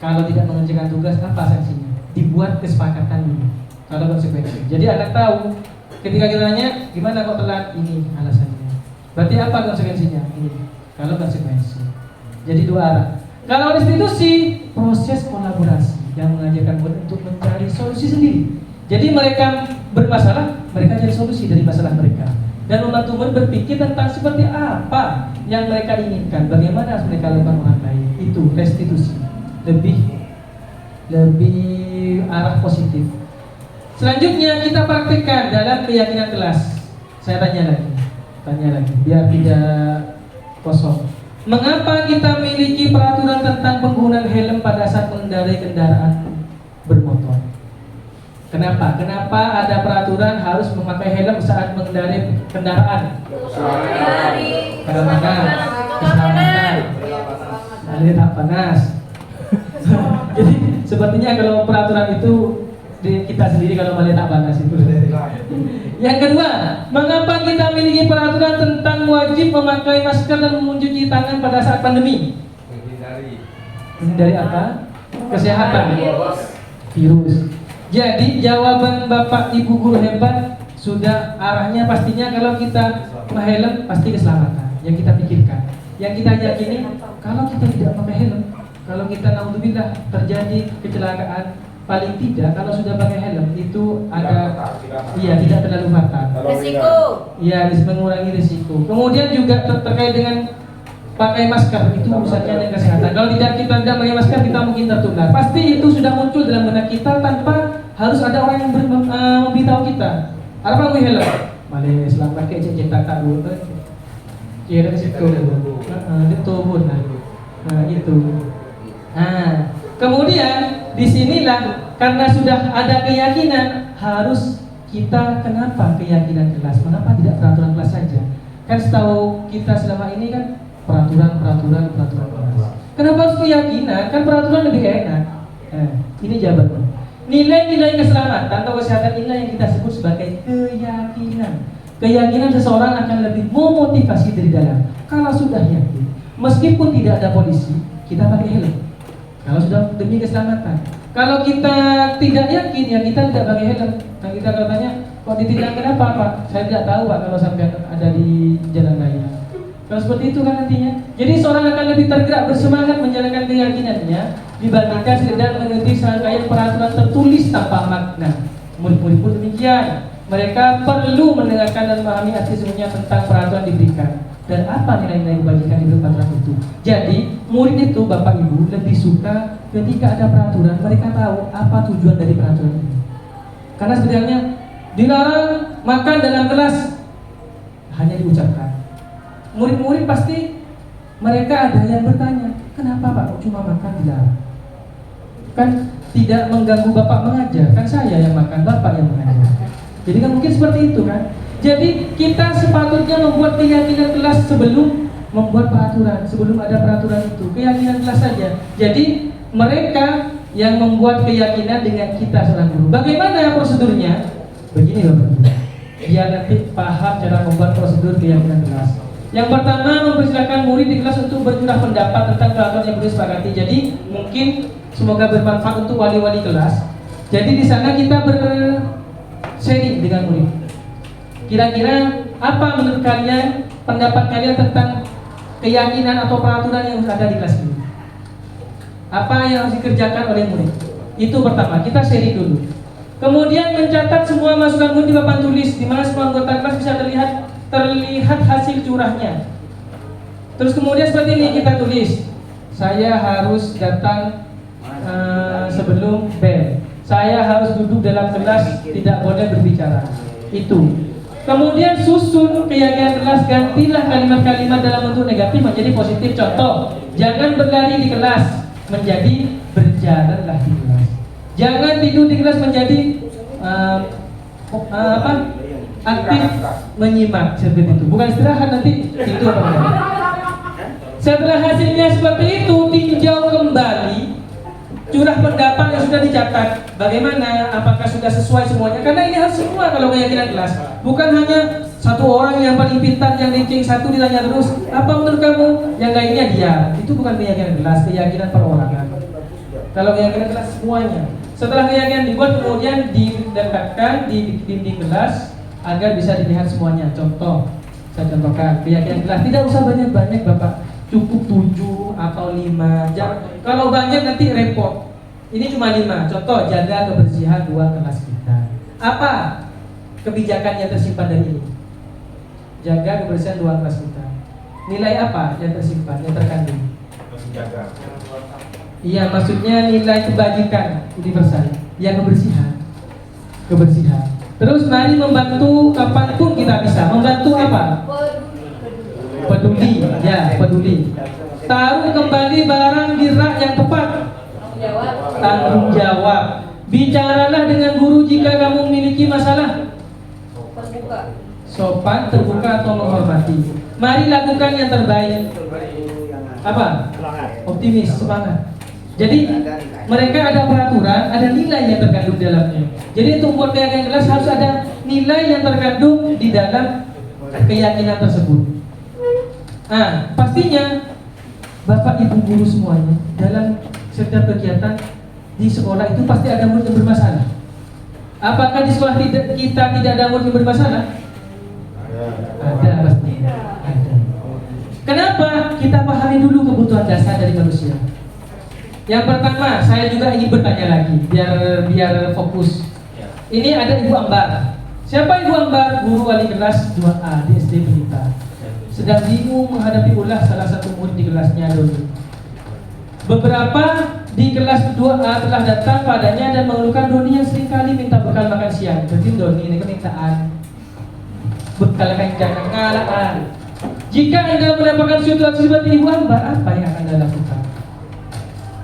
Kalau tidak mengerjakan tugas apa sanksinya? Dibuat kesepakatan dulu. kalau konsekuensi. Jadi anak tahu ketika kita tanya gimana kok telat, ini alasannya. Berarti apa konsekuensinya? Ini kalau konsekuensi. Jadi dua arah. Kalau restitusi, proses kolaborasi yang mengajarkan untuk mencari solusi sendiri. Jadi mereka bermasalah, mereka cari solusi dari masalah mereka dan membantu berpikir tentang seperti apa yang mereka inginkan, bagaimana harus mereka lakukan orang lain. Itu restitusi, lebih arah positif. Selanjutnya kita praktikkan dalam keyakinan kelas. Saya tanya lagi, biar tidak kosong. Mengapa kita memiliki peraturan tentang penggunaan helm pada saat mengendarai kendaraan bermotor? Kenapa? Kenapa ada peraturan harus memakai helm saat mengendarai kendaraan? Keselamatan. Alih tak panas. Jadi sepertinya kalau peraturan itu kita sendiri kalau melihat tak panas itu. Yang kedua, mengapa kita memiliki peraturan tentang wajib memakai masker dan mencuci tangan pada saat pandemi? Menghindari apa? Kesehatan. Virus. Jadi jawaban Bapak Ibu guru hebat sudah arahnya pastinya kalau kita helm pasti keselamatan yang kita pikirkan. Yang kita yakini kalau kita tidak pakai helm, kalau kita naudzubillah terjadi kecelakaan, paling tidak kalau sudah pakai helm itu ada tidak terlalu fatal. Risiko. Iya, mengurangi risiko. Kemudian juga terkait dengan pakai masker itu urusannya dengan kesehatan. Kalau kita tidak pakai masker kita mungkin tertular. Pasti itu sudah muncul dalam benak kita tanpa harus ada orang yang memberitahu kita. Apa mau helm? Malih selamat pakai cetak dulu. Kira ke situ. Itu pun. Nah, itu. Nah, kemudian disinilah karena sudah ada keyakinan harus kita kenapa keyakinan kelas? Kenapa tidak peraturan kelas saja? Kan setahu kita selama ini kan peraturan kelas. Kenapa harus keyakinan? Kan peraturan lebih enak. Ini jawabannya. Nilai-nilai keselamatan atau kesehatan inilah yang kita sebut sebagai keyakinan. Keyakinan seseorang akan lebih memotivasi dari dalam. Kalau sudah yakin, meskipun tidak ada polisi, kita pakai helm. Kalau sudah demi keselamatan. Kalau kita tidak yakin, ya kita tidak pakai helm. Nah kita katanya, kok ditindak kenapa Pak? Saya tidak tahu Pak kalau sampai ada di jalan raya. Kalau seperti itu kan nantinya. Jadi seorang akan lebih tergerak bersemangat menjalankan keyakinannya dibandingkan sekedar mengikuti serangkaian peraturan tertulis tanpa makna. Murid-murid pun demikian. Mereka perlu mendengarkan dan memahami arti sesungguhnya tentang peraturan diberikan dan apa nilai-nilai kebajikan di peraturan itu. Jadi murid itu Bapak Ibu lebih suka ketika ada peraturan mereka tahu apa tujuan dari peraturan itu. Karena sebenarnya dilarang makan dalam kelas hanya diucapkan. Murid-murid pasti mereka ada yang bertanya, kenapa Pak cuma makan dilarang? Kan tidak mengganggu Bapak mengajar, kan saya yang makan, Bapak yang mengajar. Jadi kan mungkin seperti itu kan. Jadi kita sepatutnya membuat keyakinan kelas sebelum membuat peraturan, sebelum ada peraturan itu. Keyakinan kelas saja. Jadi mereka yang membuat keyakinan dengan kita seorang guru. Bagaimana prosedurnya? Begini Bapak Ibu. Biar nanti paham cara membuat prosedur keyakinan kelas. Yang pertama, mempersilakan murid di kelas untuk bercurah pendapat tentang peraturan yang boleh disepakati. Jadi mungkin semoga bermanfaat untuk wali-wali kelas. Jadi di sana kita sharing dengan murid. Kira-kira apa menurut kalian pendapat kalian tentang keyakinan atau peraturan yang ada di kelas ini? Apa yang harus dikerjakan oleh murid? Itu pertama, kita sharing dulu. Kemudian mencatat semua masukan murid di papan tulis, di mana semua anggota kelas bisa terlihat hasil curahnya. Terus kemudian seperti ini kita tulis, saya harus datang sebelum bel. Saya harus duduk dalam kelas, tidak boleh berbicara. Itu. Kemudian susun keyakinan kelas, gantilah kalimat-kalimat dalam bentuk negatif menjadi positif. Contoh, jangan berlari di kelas, menjadi berjalanlah di kelas. Jangan tidur di kelas, menjadi aktif menyimak, seperti itu. Bukan istirahat nanti tidur. Setelah hasilnya seperti itu, tinjau kembali curah pendapat yang sudah dicatat. Bagaimana? Apakah sudah sesuai semuanya? Karena ini harus semua kalau keyakinan kelas. Bukan hanya satu orang yang paling pintar, yang ranking satu ditanya terus, apa menurut kamu? Yang lainnya dia. Itu bukan keyakinan kelas, keyakinan perorangan. Kalau keyakinan kelas semuanya. Setelah keyakinan dibuat, kemudian didekatkan di dinding gelas agar bisa dilihat semuanya. Contoh, saya contohkan keyakinan gelas. Tidak usah banyak-banyak Bapak, cukup 7 atau 5. Kalau banyak nanti repot. Ini cuma 5. Contoh, jaga kebersihan ruang kelas kita. Apa kebijakan yang tersimpan dari ini? Jaga kebersihan ruang kelas kita. Nilai apa yang tersimpan, yang terkandung? Menjaga. Iya, maksudnya nilai kebajikan universal, yang kebersihan. Terus mari membantu kapanpun kita bisa. Membantu apa? Peduli, ya peduli. Taruh kembali barang di rak yang tepat. Tanggung jawab. Bicaralah dengan guru jika kamu memiliki masalah. Sopan, terbuka atau menghormati. Mari lakukan yang terbaik. Apa? Optimis, semangat. Jadi mereka ada peraturan, ada nilai yang terkandung di dalamnya. Jadi untuk membuat keyakinan jelas harus ada nilai yang terkandung di dalam keyakinan tersebut. Nah, pastinya Bapak Ibu guru semuanya dalam setiap kegiatan di sekolah itu pasti ada murid yang bermasalah. Apakah di sekolah kita tidak ada murid yang bermasalah? Ada pasti. Ada. Kenapa? Kita pahami dulu kebutuhan dasar dari manusia. Yang pertama, saya juga ingin bertanya lagi biar fokus. Ini ada Ibu Ambar. Siapa Ibu Ambar? Guru wali kelas 2A di SD Pelita. Sedang bingung menghadapi ulah salah satu murid di kelasnya Doni. Beberapa di kelas 2A telah datang padanya dan mengeluhkan Doni yang seringkali minta bekal makan siang. Jadi Doni ini kemintaan bekal jangan ngalaan. Jika Anda mendapatkan situasi seperti Ibu Ambar, apa yang akan Anda lakukan?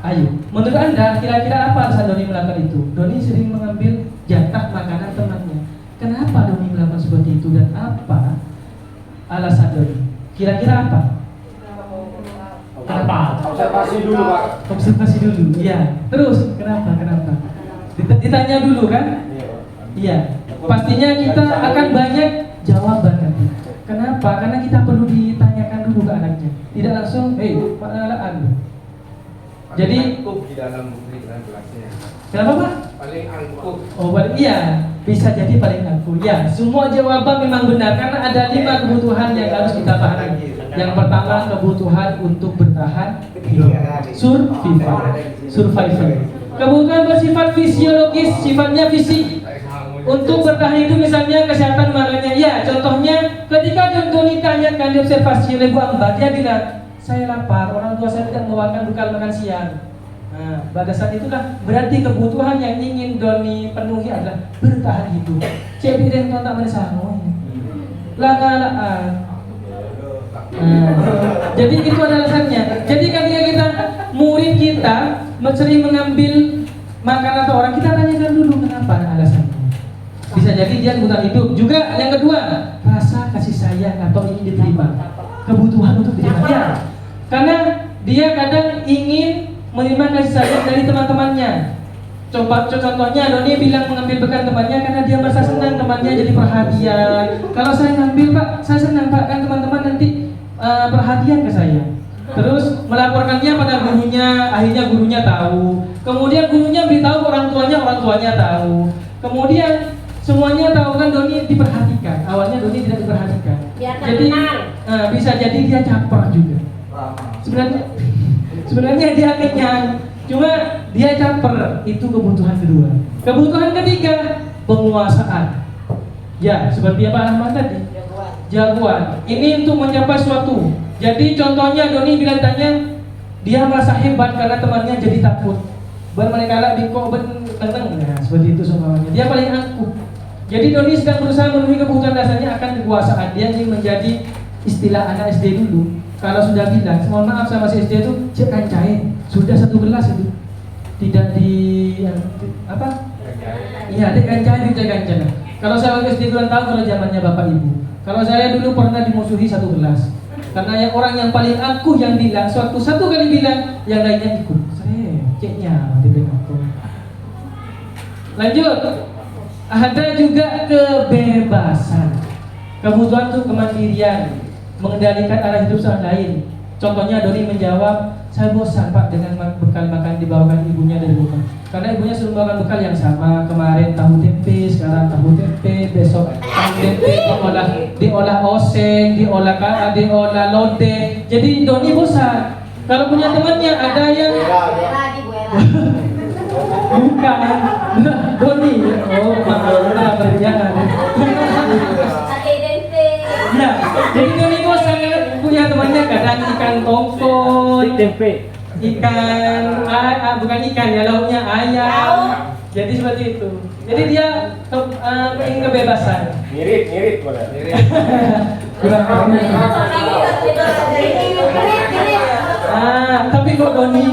Ayo, menurut Anda kira-kira apa alasan Doni melakukan itu? Doni sering mengambil jatah makanan temannya. Kenapa Doni melakukan seperti itu dan apa alasan Doni? Kira-kira apa? Kenapa? Observasi dulu Pak. Observasi dulu, iya. Terus kenapa? Ditanya dulu kan? Iya. Pastinya kita akan banyak jawaban nanti. Kenapa? Karena kita perlu ditanyakan dulu ke anaknya. Tidak langsung, pengalaman. Jadi angkuh di dalam kelasnya. kenapa Pak? Paling angkuh. Oh, iya, bisa jadi paling angkuh. Ya, semua jawaban memang benar karena ada 5 kebutuhan yang harus kita pahami. Yang pertama, kebutuhan untuk bertahan hidup. Survival. Kebutuhan bersifat fisiologis, sifatnya fisik. Untuk bertahan hidup misalnya kesehatan makanya. Ya, contohnya ketika Doni tanyakan diobservasi oleh Bu Ambar, dia bilang, saya lapar, orang tua saya tidak membawakan bekal makan siang. Nah, pada saat itulah berarti kebutuhan yang ingin Doni penuhi adalah bertahan hidup. Cek dan tuan tak menesango. Laka-lakaan. Jadi itu adalah alasannya. Jadi ketika kita murid kita sering mengambil makanan atau orang, kita tanyakan dulu kenapa alasannya. Bisa jadi dia kebutuhan hidup. Juga yang kedua, rasa kasih sayang atau ingin diterima. Kebutuhan untuk diterima. Ya. Karena dia kadang ingin menerima kasih sayang dari teman-temannya. Contohnya Doni bilang mengambil bekal temannya karena dia merasa senang temannya jadi perhatian. Kalau saya ngambil Pak, saya senang Pak, kan teman-teman nanti perhatian ke saya. Terus melaporkannya pada gurunya, akhirnya gurunya tahu. Kemudian gurunya beritahu orang tuanya tahu. Kemudian semuanya tahu kan Doni diperhatikan. Awalnya Doni tidak diperhatikan. Jadi bisa jadi dia caper juga. Sebenarnya dia kenyang, cuma dia caper. Itu kebutuhan kedua. Kebutuhan ketiga, penguasaan. Ya, seperti apa Ahmad tadi? Jagoan. Ini untuk mencapai suatu. Jadi contohnya Doni bila ditanya, dia merasa hebat karena temannya jadi takut. Mereka biko tenang. Nah, seperti itu semuanya. Dia paling angkuh. Jadi Doni sedang berusaha memenuhi kebutuhan dasarnya akan kekuasaan. Dia ingin menjadi istilah anak SD dulu. Kalau sudah bilang, mohon maaf sama si SD itu cek kancain. Sudah 1 gelas itu. Tidak di apa? Iya, dek kancain, cek kancain. Kalau saya waktu SD kurang tahu kalau zamannya Bapak Ibu. Kalau saya dulu pernah dimusuhi 1 gelas. Karena yang orang yang paling angkuh yang bilang satu kali bilang, yang lainnya ikut. Saya ceknya tidak aku. Lanjut. Ada juga kebebasan. Kebutuhan untuk kemandirian, mengendalikan arah hidup orang lain. Contohnya Doni menjawab, saya bosan Pak dengan bekal makan dibawakan ibunya dari rumah. Karena ibunya suruh makan bekal yang sama. Kemarin tahu tempe, sekarang tahu tempe, besok tahu tempe diolah oseng, diolah lodeh. Jadi Doni bosan. Kalau punya temannya ada yang bukan Doni. Oh, maaf berjangan. Sate tempe. Ya, jadi Doni bosan kan punya temannya kadang ikan tongkol, ikan bukan ikan ya, lauknya ayam. Jadi seperti itu. Jadi dia ingin kebebasan. Mirip boleh. Tapi kok Doni.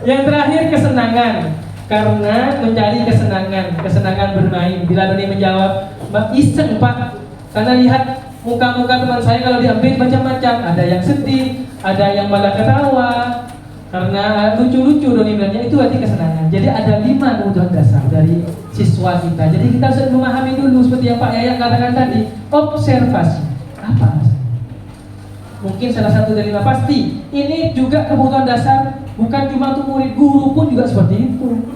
Yang terakhir kesenangan. Karena mencari kesenangan bermain. Bila Doni menjawab, iseng Pak. Karena lihat muka-muka teman saya kalau diambil macam-macam. Ada yang sedih, ada yang malah ketawa. Karena lucu-lucu Doni bilangnya itu arti kesenangan. Jadi ada 5 kebutuhan dasar dari siswa kita. Jadi kita harus memahami dulu seperti yang Pak Yayat katakan tadi, observasi. Apa? Mungkin salah satu dari 5 pasti. Ini juga kebutuhan dasar, bukan cuma untuk murid, guru pun juga seperti itu.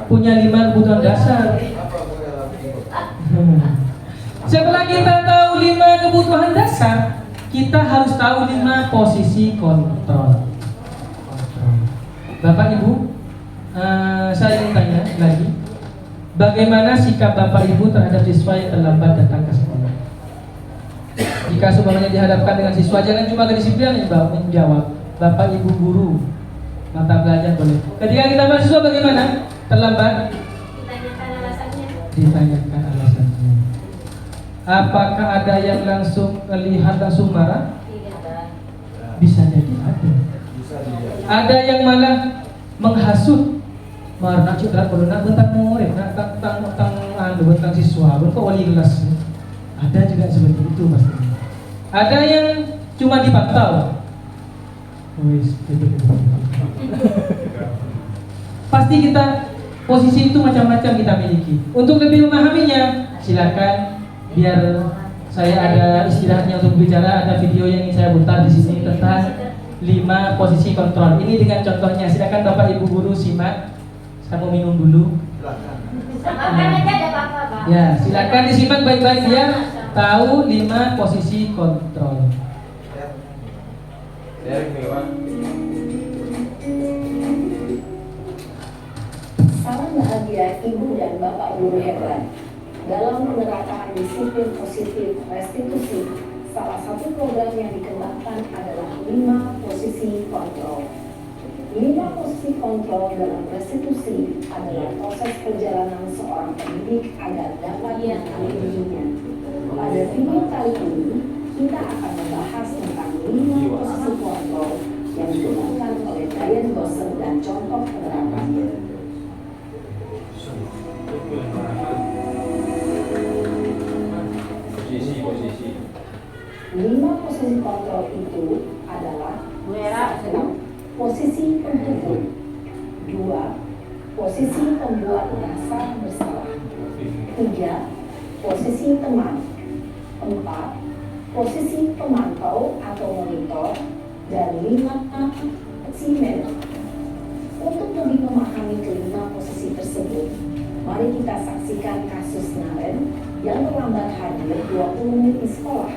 Punya 5 kebutuhan dasar. Setelah kita tahu 5 kebutuhan dasar, kita harus tahu 5 posisi kontrol. Bapak Ibu, saya ingin tanya lagi, bagaimana sikap Bapak Ibu terhadap siswa yang terlambat datang ke sekolah? Jika semuanya dihadapkan dengan siswa, jangan cuma kedisiplinan yang menjawab. Bapak Ibu guru, mata belajar boleh. Ketika kita mahasiswa bagaimana? Terlambat? Ditanyakan alasannya. Ditanyakan alasannya. Apakah ada yang langsung melihat langsung marah? Tidak. Bisa jadi ada. Ada yang malah menghasut, marah cedera kalau nak bentang murid, nak bentang siswa, kok wali kelas. Ada juga seperti itu pasti. Ada yang cuma dipantau. Pasti kita posisi itu macam-macam kita miliki. Untuk lebih memahaminya, silakan biar saya ada istirahatnya untuk bicara. Ada video yang ingin saya putar di sini tentang 5 posisi kontrol. Ini dengan contohnya. Silakan Bapak Ibu guru simak. Saya mau minum dulu. Makan aja ada apa-apa, Pak. Ya, silakan disimak baik-baik biar tahu 5 posisi kontrol. Salam bahagia Ibu dan Bapak guru hebat. Dalam menerapkan disiplin positif restitusi, salah satu program yang dikembangkan adalah 5 posisi kontrol. 5 posisi kontrol dalam restitusi adalah proses perjalanan seorang pendidik agar dapat mengalami dirinya. Pada video kali ini, kita akan membahas tentang 5 posisi kontrol yang dikembangkan oleh Diane Gosser dan contoh penerapannya. Posisi. 5 posisi kontrol itu adalah 1. Posisi penghubung, 2. Posisi pembuat merasa bersalah, 3. Posisi teman, 4. Posisi pemantau atau monitor, dan 5. Posisi mentor. Untuk lebih memahami kelima posisi tersebut, mari kita saksikan kasus Naren yang terlambat hadir 20 menit di sekolah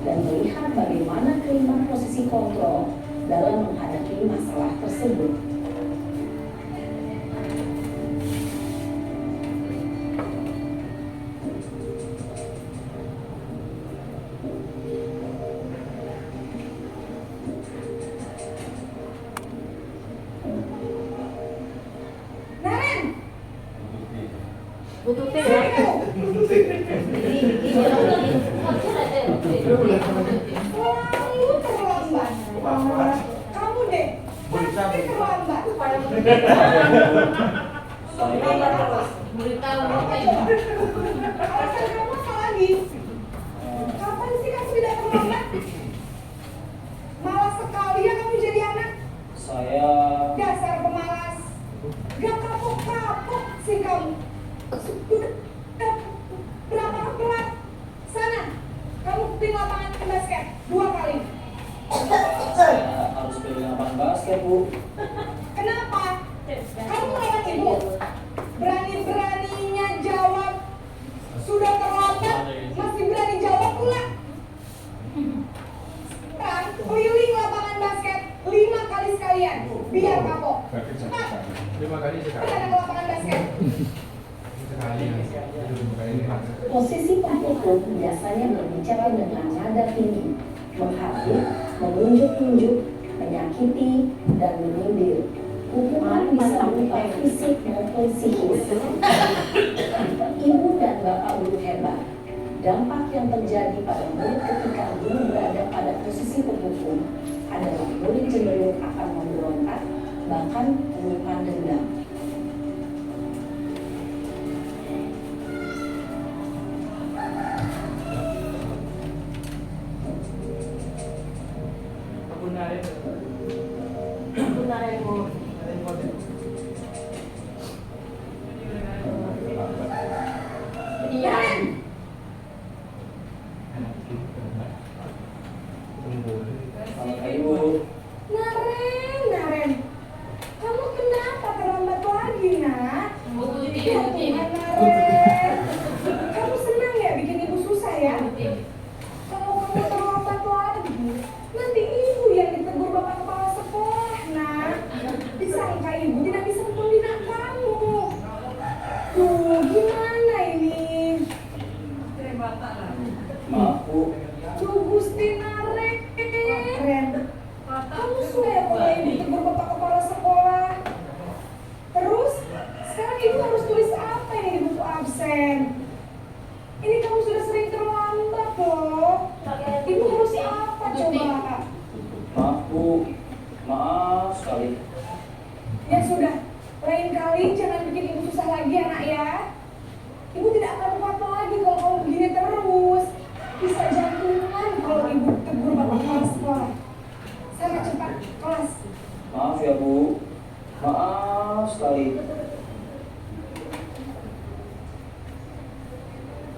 dan melihat bagaimana kelima posisi kontrol dalam menghadapi masalah tersebut. Bututnya Kamu deh, pasti terlambat. Alasan kamu apa lagi? Kapan sih kamu tidak terlambat? Malas sekali ya kamu jadi anak. Saya Dasar pemalas. Gak kapok-kapok sih kamu. Berapa kelas? Sana, kamu di lapangan basket 2 kali. saya harus pilih lapangan basket, Bu. Kenapa? Biar kapok. Berarti satu kali. 5 kali sekali. Kita ke lapangan basket. Sekali yang 5 kali ini. Posisi pemukul biasanya berbicara dengan nada tinggi, menghardik, menunjuk-nunjuk, menyakiti, dan menyindir. Hukuman bisa berupa fisik maupun psikis. Ibu dan bapak guru hebat. Dampak yang terjadi pada murid ketika guru berada pada posisi penghukum adalah murid cenderung akan memberontak, bahkan menyimpan dendam. Naren, kamu kenapa terlambat lagi, nak? Ya Tuhan, Naren. Kamu senang ya bikin ibu susah ya? Kalau kamu terlambat lagi, nanti ibu yang ditegur bapak kepala sekolah, nak. Disangka ibu tidak bisa membina kamu. Tuh, gimana ini? Maaf Bu, Tuh, Gusti Naren. Kamu sudah ya kalau ibu tegur bapak kepala sekolah. Terus, sekarang ibu harus tulis apa ini di buku absen? Ini kamu sudah sering terlambat loh. Ibu harus apa coba? maaf Bu, maaf sekali. Ya sudah, lain kali jangan bikin ibu susah lagi anak ya. Ibu tidak akan kuat lagi kalau kamu begini terus. Bisa jantungan kalau ibu tegur bapak kepala sekolah. Sana cepat, kelas. Maaf ya Bu, maaf sekali.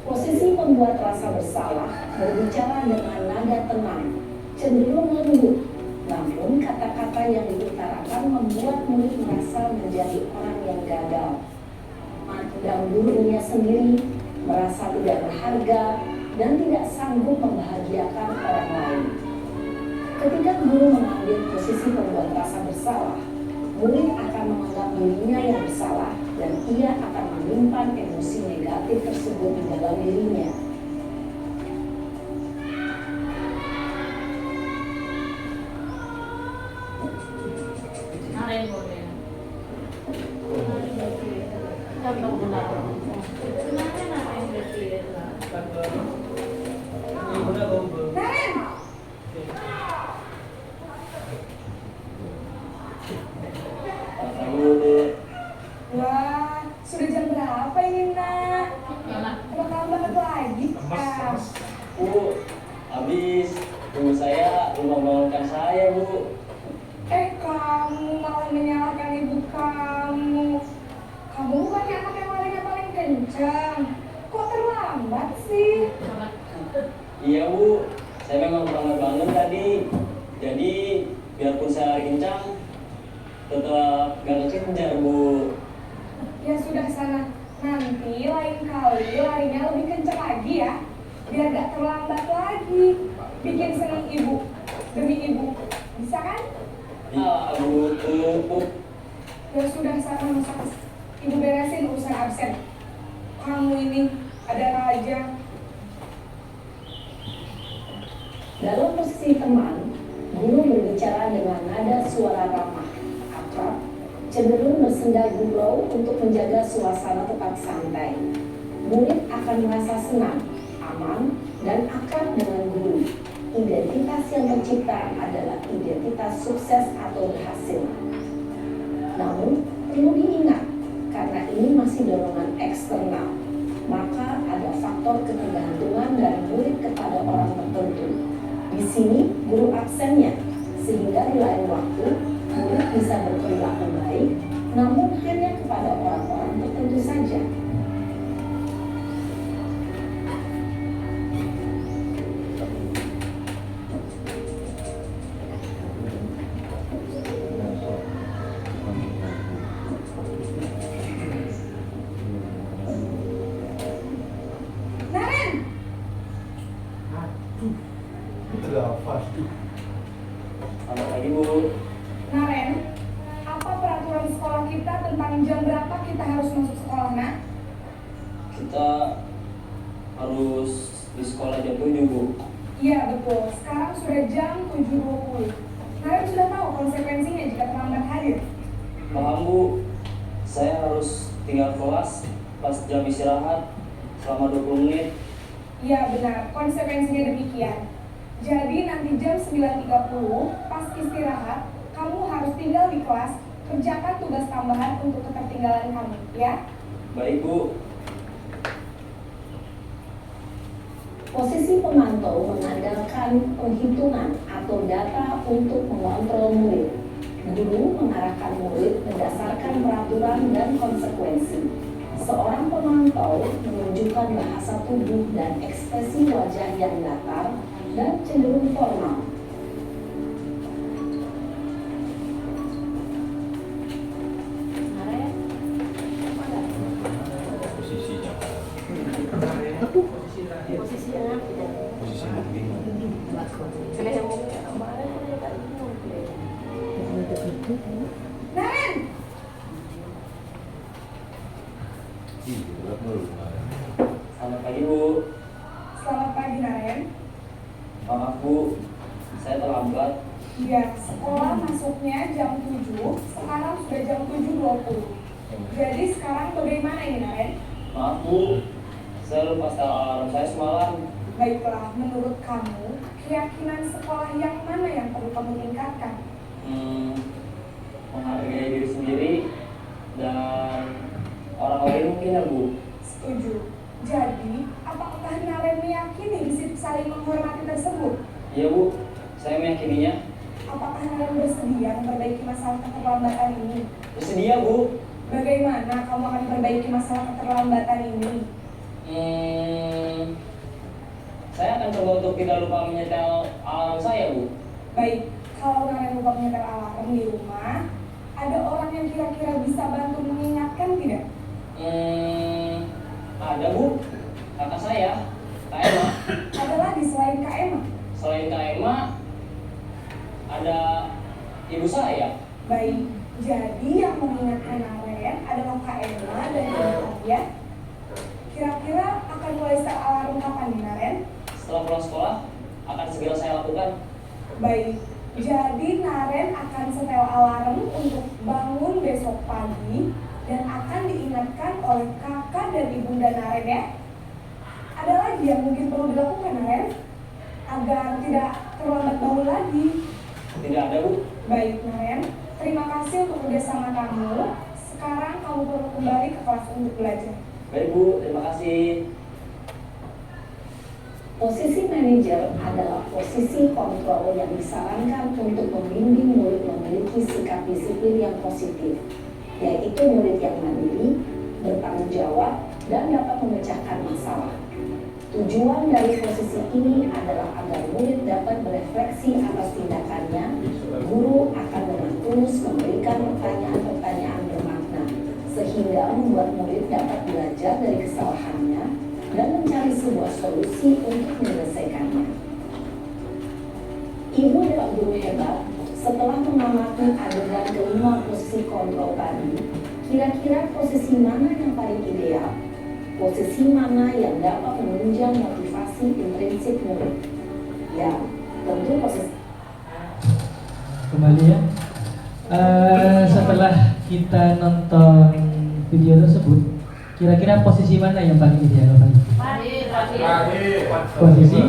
Posisi membuat rasa bersalah berbicara dengan nada tenang, cenderung lembut. Namun kata-kata yang diutarakan membuat murid merasa menjadi orang yang gagal. Dan gurunya sendiri merasa tidak berharga dan tidak sanggup membahagiakan orang lain. Ketika guru mengambil posisi pembuat rasa bersalah, murid akan menganggap dirinya yang bersalah dan ia akan menyimpan emosi negatif tersebut di dalam dirinya. Naren! Wah, sudah jam berapa ini, nak? Kalau terlambat lagi, Bu, habis ibu saya membangunkan saya Bu. Kamu malah menyalahkan ibu kamu. Kamu bukannya anak yang larinya paling kencang. Kok terlambat sih? Iya Bu, saya memang kurang bangun tadi. Jadi biarpun saya lari kencang, tetap gak kekejar Bu. Ya sudah sana. Nanti lain kali larinya lebih kencang lagi ya. Biar gak terlambat lagi. Bikin senang ibu. Demi ibu. Bisa kan? Ya Bu. Ya sudah sana masak. Ibu beresin urusan absen. Kamu ini ada raja. Dalam posisi teman, guru berbicara dengan nada suara ramah, akrab, cenderung bersenda gurau untuk menjaga suasana tetap santai. Murid akan merasa senang, aman, dan akrab dengan guru. Identitas yang tercipta adalah identitas sukses atau berhasil. Namun, perlu diingat, karena ini masih dorongan eksternal, maka ada faktor ketergantungan dari murid kepada orang tertentu. Di sini guru absennya, sehingga di lain waktu murid bisa berperilaku baik, namun hanya kepada orang-orang tertentu saja. Naren! Selamat pagi Bu. Naren, tentang jam berapa kita harus masuk sekolah, nak? Kita harus di sekolah jam 7, Bu. Iya, betul. Sekarang sudah jam 7.20. Naren sudah tahu konsekuensinya jika terlambat hadir? Paham, Bu. Saya harus tinggal kelas pas jam istirahat selama 20 menit. Iya, benar. Konsekuensinya demikian. Jadi nanti jam 9.30 pas istirahat, kamu harus tinggal di kelas, kerjakan tugas tambahan untuk ketertinggalan kamu, ya? Baik, Bu. Posisi pemantau mengandalkan penghitungan atau data untuk mengontrol murid. Guru mengarahkan murid berdasarkan peraturan dan konsekuensi. Seorang pemantau menunjukkan bahasa tubuh dan ekspresi wajah yang datar dan cenderung formal. Posisinya. Posisi mungkin. Naren! Selamat pagi, Bu. Selamat pagi, Naren. Maaf, Bu. Saya terlambat. Iya, sekolah masuknya jam 7, sekarang sudah jam 7.20. Jadi sekarang bagaimana ini, Naren? Maaf, Bu. Saya lupa setel alarm saya semalam. Baiklah, menurut kamu, keyakinan sekolah yang mana yang perlu kamu tingkatkan? Menghargai diri sendiri dan orang lain mungkin, ya, Bu. Setuju. Jadi, apakah Naren meyakini disiplin saling menghormati tersebut? Iya, Bu. Saya meyakininya. Apakah Naren bersedia memperbaiki masalah keterlambatan ini? Bersedia, Bu. Bagaimana kamu akan memperbaiki masalah keterlambatan ini? Saya akan coba untuk tidak lupa menyetel alarm saya, Bu. Baik, kalau Naren lupa menyetel alarm di rumah, ada orang yang kira-kira bisa bantu mengingatkan tidak? Ada, Bu. Kakak saya, Kak Emma. Ada lagi selain Kak Emma? Selain Kak Emma, ada ibu saya. Baik, jadi yang mengingatkan Naren adalah Kak Emma dan ibu Nadia. Kira-kira akan mulai setel alarm kapan nih, Naren? Setelah pulang sekolah, akan segera saya lakukan. Baik, jadi Naren akan setel alarm untuk bangun besok pagi dan akan diingatkan oleh kakak dan ibunda Naren, ya. Ada lagi yang mungkin perlu dilakukan, Naren, agar tidak terlambat bangun lagi? Tidak ada, Bu. Baik, Naren, terima kasih untuk kerjasama kamu. Sekarang kamu perlu kembali ke kelas untuk belajar. Baik, Bu. Terima kasih. Posisi manajer adalah posisi kontrol yang disarankan untuk membimbing murid memiliki sikap disiplin yang positif, yaitu murid yang mandiri, bertanggung jawab, dan dapat memecahkan masalah. Tujuan dari posisi ini adalah agar murid dapat berefleksi atas tindakannya. Guru akan dengan tulus memberikan pertanyaan-pertanyaan bermakna, sehingga membuat murid dapat belajar dari kesalahannya dan mencari sebuah solusi untuk menyelesaikannya. Ibu adalah guru hebat. Setelah mengamati adegan kelima posisi kontrol tadi, kira-kira posisi mana yang paling ideal? Posisi mana yang dapat menunjang motivasi intrinsik murid? Ya, tentu posisi. Kembali ya. Setelah kita nonton video tersebut, kira-kira posisi mana yang paling ideal, Pak? Posisi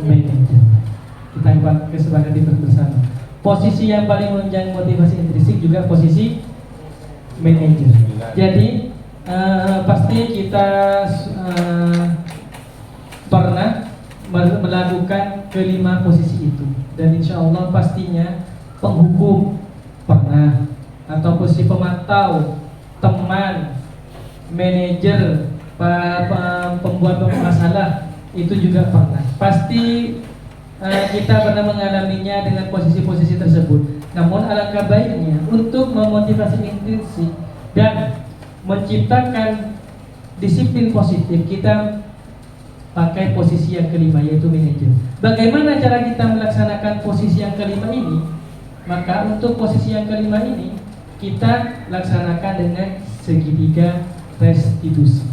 manajer. Kita kesepakati bersama. Posisi yang paling menunjang motivasi intrinsik juga posisi manajer. Jadi pasti kita pernah melakukan kelima posisi itu, dan insya Allah pastinya penghukum pernah, atau posisi pemantau, teman, manajer, pembuat masalah itu juga pernah. Pasti kita pernah mengalaminya dengan posisi-posisi tersebut. Namun alangkah baiknya untuk memotivasi intrinsik dan menciptakan disiplin positif, kita pakai posisi yang kelima, yaitu manajer. Bagaimana cara kita melaksanakan posisi yang kelima ini? Maka untuk posisi yang kelima ini kita laksanakan dengan segitiga restitusi.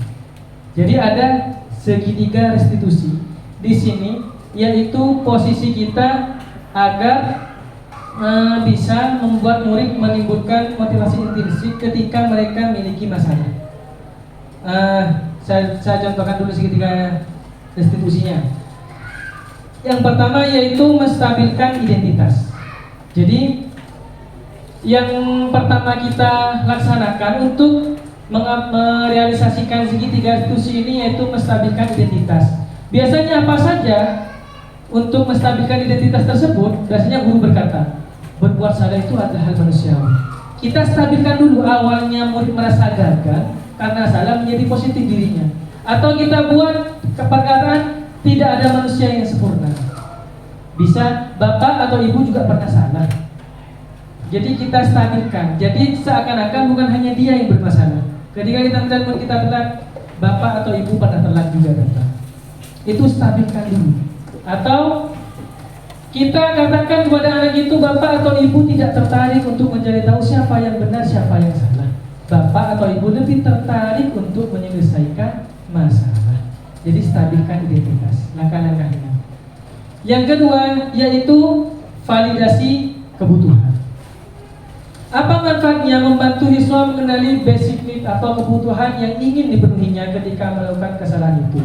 Jadi ada segitiga restitusi di sini, yaitu posisi kita agar bisa membuat murid menimbulkan motivasi intrinsik ketika mereka memiliki masalah. Saya contohkan dulu segitiga restitusinya. Yang pertama yaitu menstabilkan identitas. Jadi yang pertama kita laksanakan untuk merealisasikan segitiga restitusi ini yaitu menstabilkan identitas. Biasanya apa saja untuk menstabilkan identitas tersebut? Biasanya guru berkata, berbuat salah itu adalah hal manusiawi. Kita stabilkan dulu. Awalnya murid merasa gagal karena salah menjadi positif dirinya, atau kita buat perkataan tidak ada manusia yang sempurna. Bisa bapak atau ibu juga pernah salah. Jadi kita stabilkan. Jadi seakan-akan bukan hanya dia yang bermasalah. Ketika kita melihat murid kita telat, bapak atau ibu pernah telat juga datang. Itu stabilkan dulu. Atau kita katakan kepada anak itu, bapak atau ibu tidak tertarik untuk mencari tahu siapa yang benar, siapa yang salah. Bapak atau ibu lebih tertarik untuk menyelesaikan masalah. Jadi stabilkan identitas, langkah-langkahnya. Yang kedua yaitu validasi kebutuhan. Apa manfaatnya? Membantu siswa mengenali basic need atau kebutuhan yang ingin dipenuhinya ketika melakukan kesalahan itu.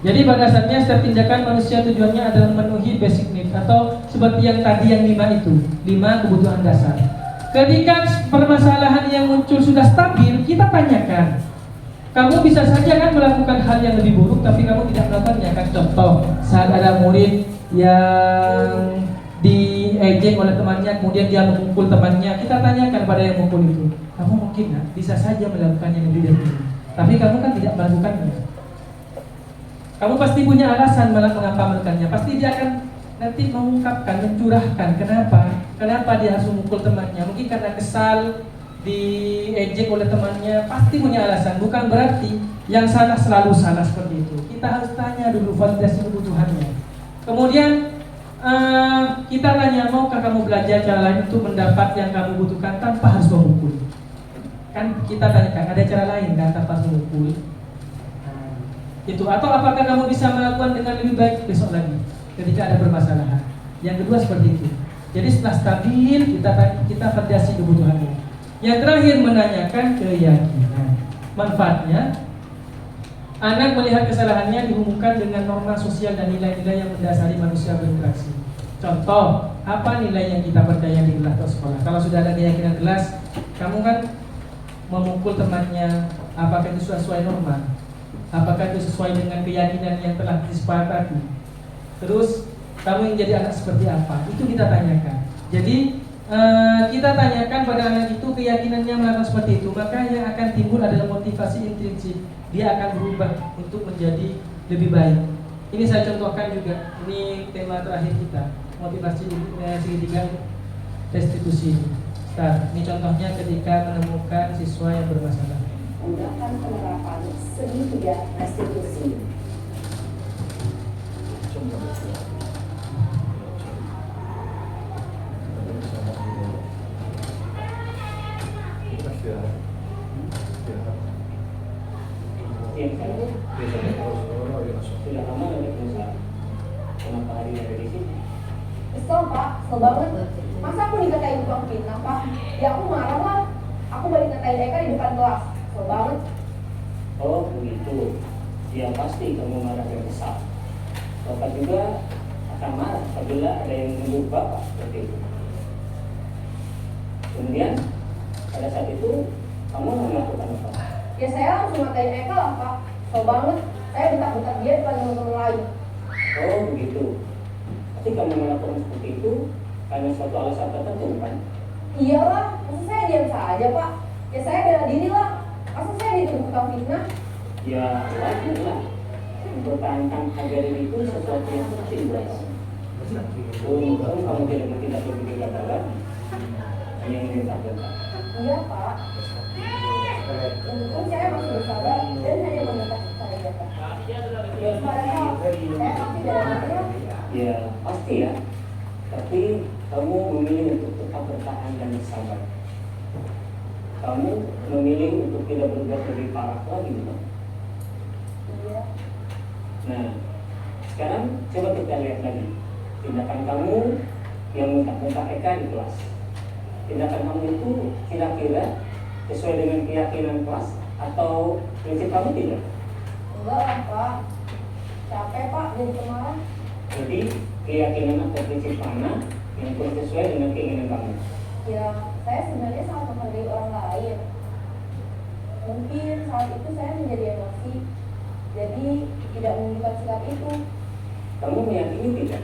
Jadi pada dasarnya setiap tindakan manusia tujuannya adalah memenuhi basic need, atau seperti yang tadi yang 5 itu, 5 kebutuhan dasar. Ketika permasalahan yang muncul sudah stabil, kita tanyakan, kamu bisa saja kan melakukan hal yang lebih buruk tapi kamu tidak melakukannya kan. Contoh, saat ada murid yang diejek oleh temannya, kemudian dia memukul temannya, kita tanyakan pada yang memukul itu, kamu mungkin bisa saja melakukannya lebih dari ini, tapi kamu kan tidak melakukannya. Kamu pasti punya alasan mengapa melakukannya. Pasti dia akan nanti mengungkapkan, mencurahkan kenapa dia harus memukul temannya. Mungkin karena kesal diejek oleh temannya, pasti punya alasan. Bukan berarti yang salah selalu salah seperti itu. Kita harus tanya dulu validasi kebutuhannya. Kemudian kita tanya, maukah kamu belajar cara lain untuk mendapat yang kamu butuhkan tanpa harus memukul? Kan kita tanyakan, ada cara lain kan tanpa harus memukul? Itu, atau apakah kamu bisa melakukan dengan lebih baik besok lagi ketika ada permasalahan. Yang kedua seperti itu. Jadi setelah stabil kita validasi kebutuhannya. Yang terakhir menanyakan keyakinan. Manfaatnya, anak melihat kesalahannya dihubungkan dengan norma sosial dan nilai-nilai yang mendasari manusia berinteraksi. Contoh, apa nilai yang kita percaya di kelas atau sekolah? Kalau sudah ada keyakinan kelas, kamu kan memukul temannya, apakah itu sesuai norma? Apakah itu sesuai dengan keyakinan yang telah disepakati? Terus kamu yang jadi anak seperti apa? Itu kita tanyakan. Jadi kita tanyakan pada anak itu keyakinannya melakukan seperti itu, maka yang akan timbul adalah motivasi intrinsik. Dia akan berubah untuk menjadi lebih baik. Ini saya contohkan juga. Ini tema terakhir kita, motivasi segitiga restitusi. Ini contohnya ketika menemukan siswa yang bermasalah. Menggunakan penerapan segitiga restitusi. Sudah lama dari perusahaan. Kenapa hari ini ada di sini? Kesel pak, kesel banget. Masa aku dikatain tukang fitnah pak? Ya aku marah lah. Aku balik ngatain Eka di depan kelas. Kesel banget. Oh begitu. Ya pasti kamu marah dan kesal. Bapak juga akan marah apabila ada yang menuduh bapak seperti itu. Kemudian pada saat itu kamu melakukan apa? Ya saya langsung ngatain Eka lah pak. Kesel banget. Saya bentak-bentak dia depan teman-teman lain. Oh begitu. Tapi kamu melakukan seperti itu karena suatu alasan tertentu kan? Iyalah, masa saya diam saja pak? Ya saya bela diri lah. Masa saya dituduh tukang fitnah? Ya wajar lah. Mempertahankan harga diri itu sesuatu yang penting buat kamu. Untung kamu tidak berpikir gagal, hanya ingin bentak-bentak. Iya pak. Untung saya masih bersabar dan hanya mengentak saya dapat. Padahal saya pasti bela diri. Ya pasti ya. Tapi kamu memilih untuk tetap bertahan dan bersabar. kamu memilih untuk tidak berbuat lebih parah lagi, bukan? Iya. Nah, sekarang coba kita lihat lagi tindakan kamu yang muntah-muntah Eka di kelas. Tindakan kamu itu kira-kira sesuai dengan keyakinan kelas atau prinsip kamu tidak? Enggak lah Pak, capek Pak jadi kemarin. Jadi keyakinan atau prinsip mana yang kurang sesuai dengan keinginan kamu? Ya, saya sebenarnya sangat menghargai orang lain. Mungkin saat itu saya menjadi emosi, jadi tidak menunjukkan sikap itu. Kamu meyakini tidak?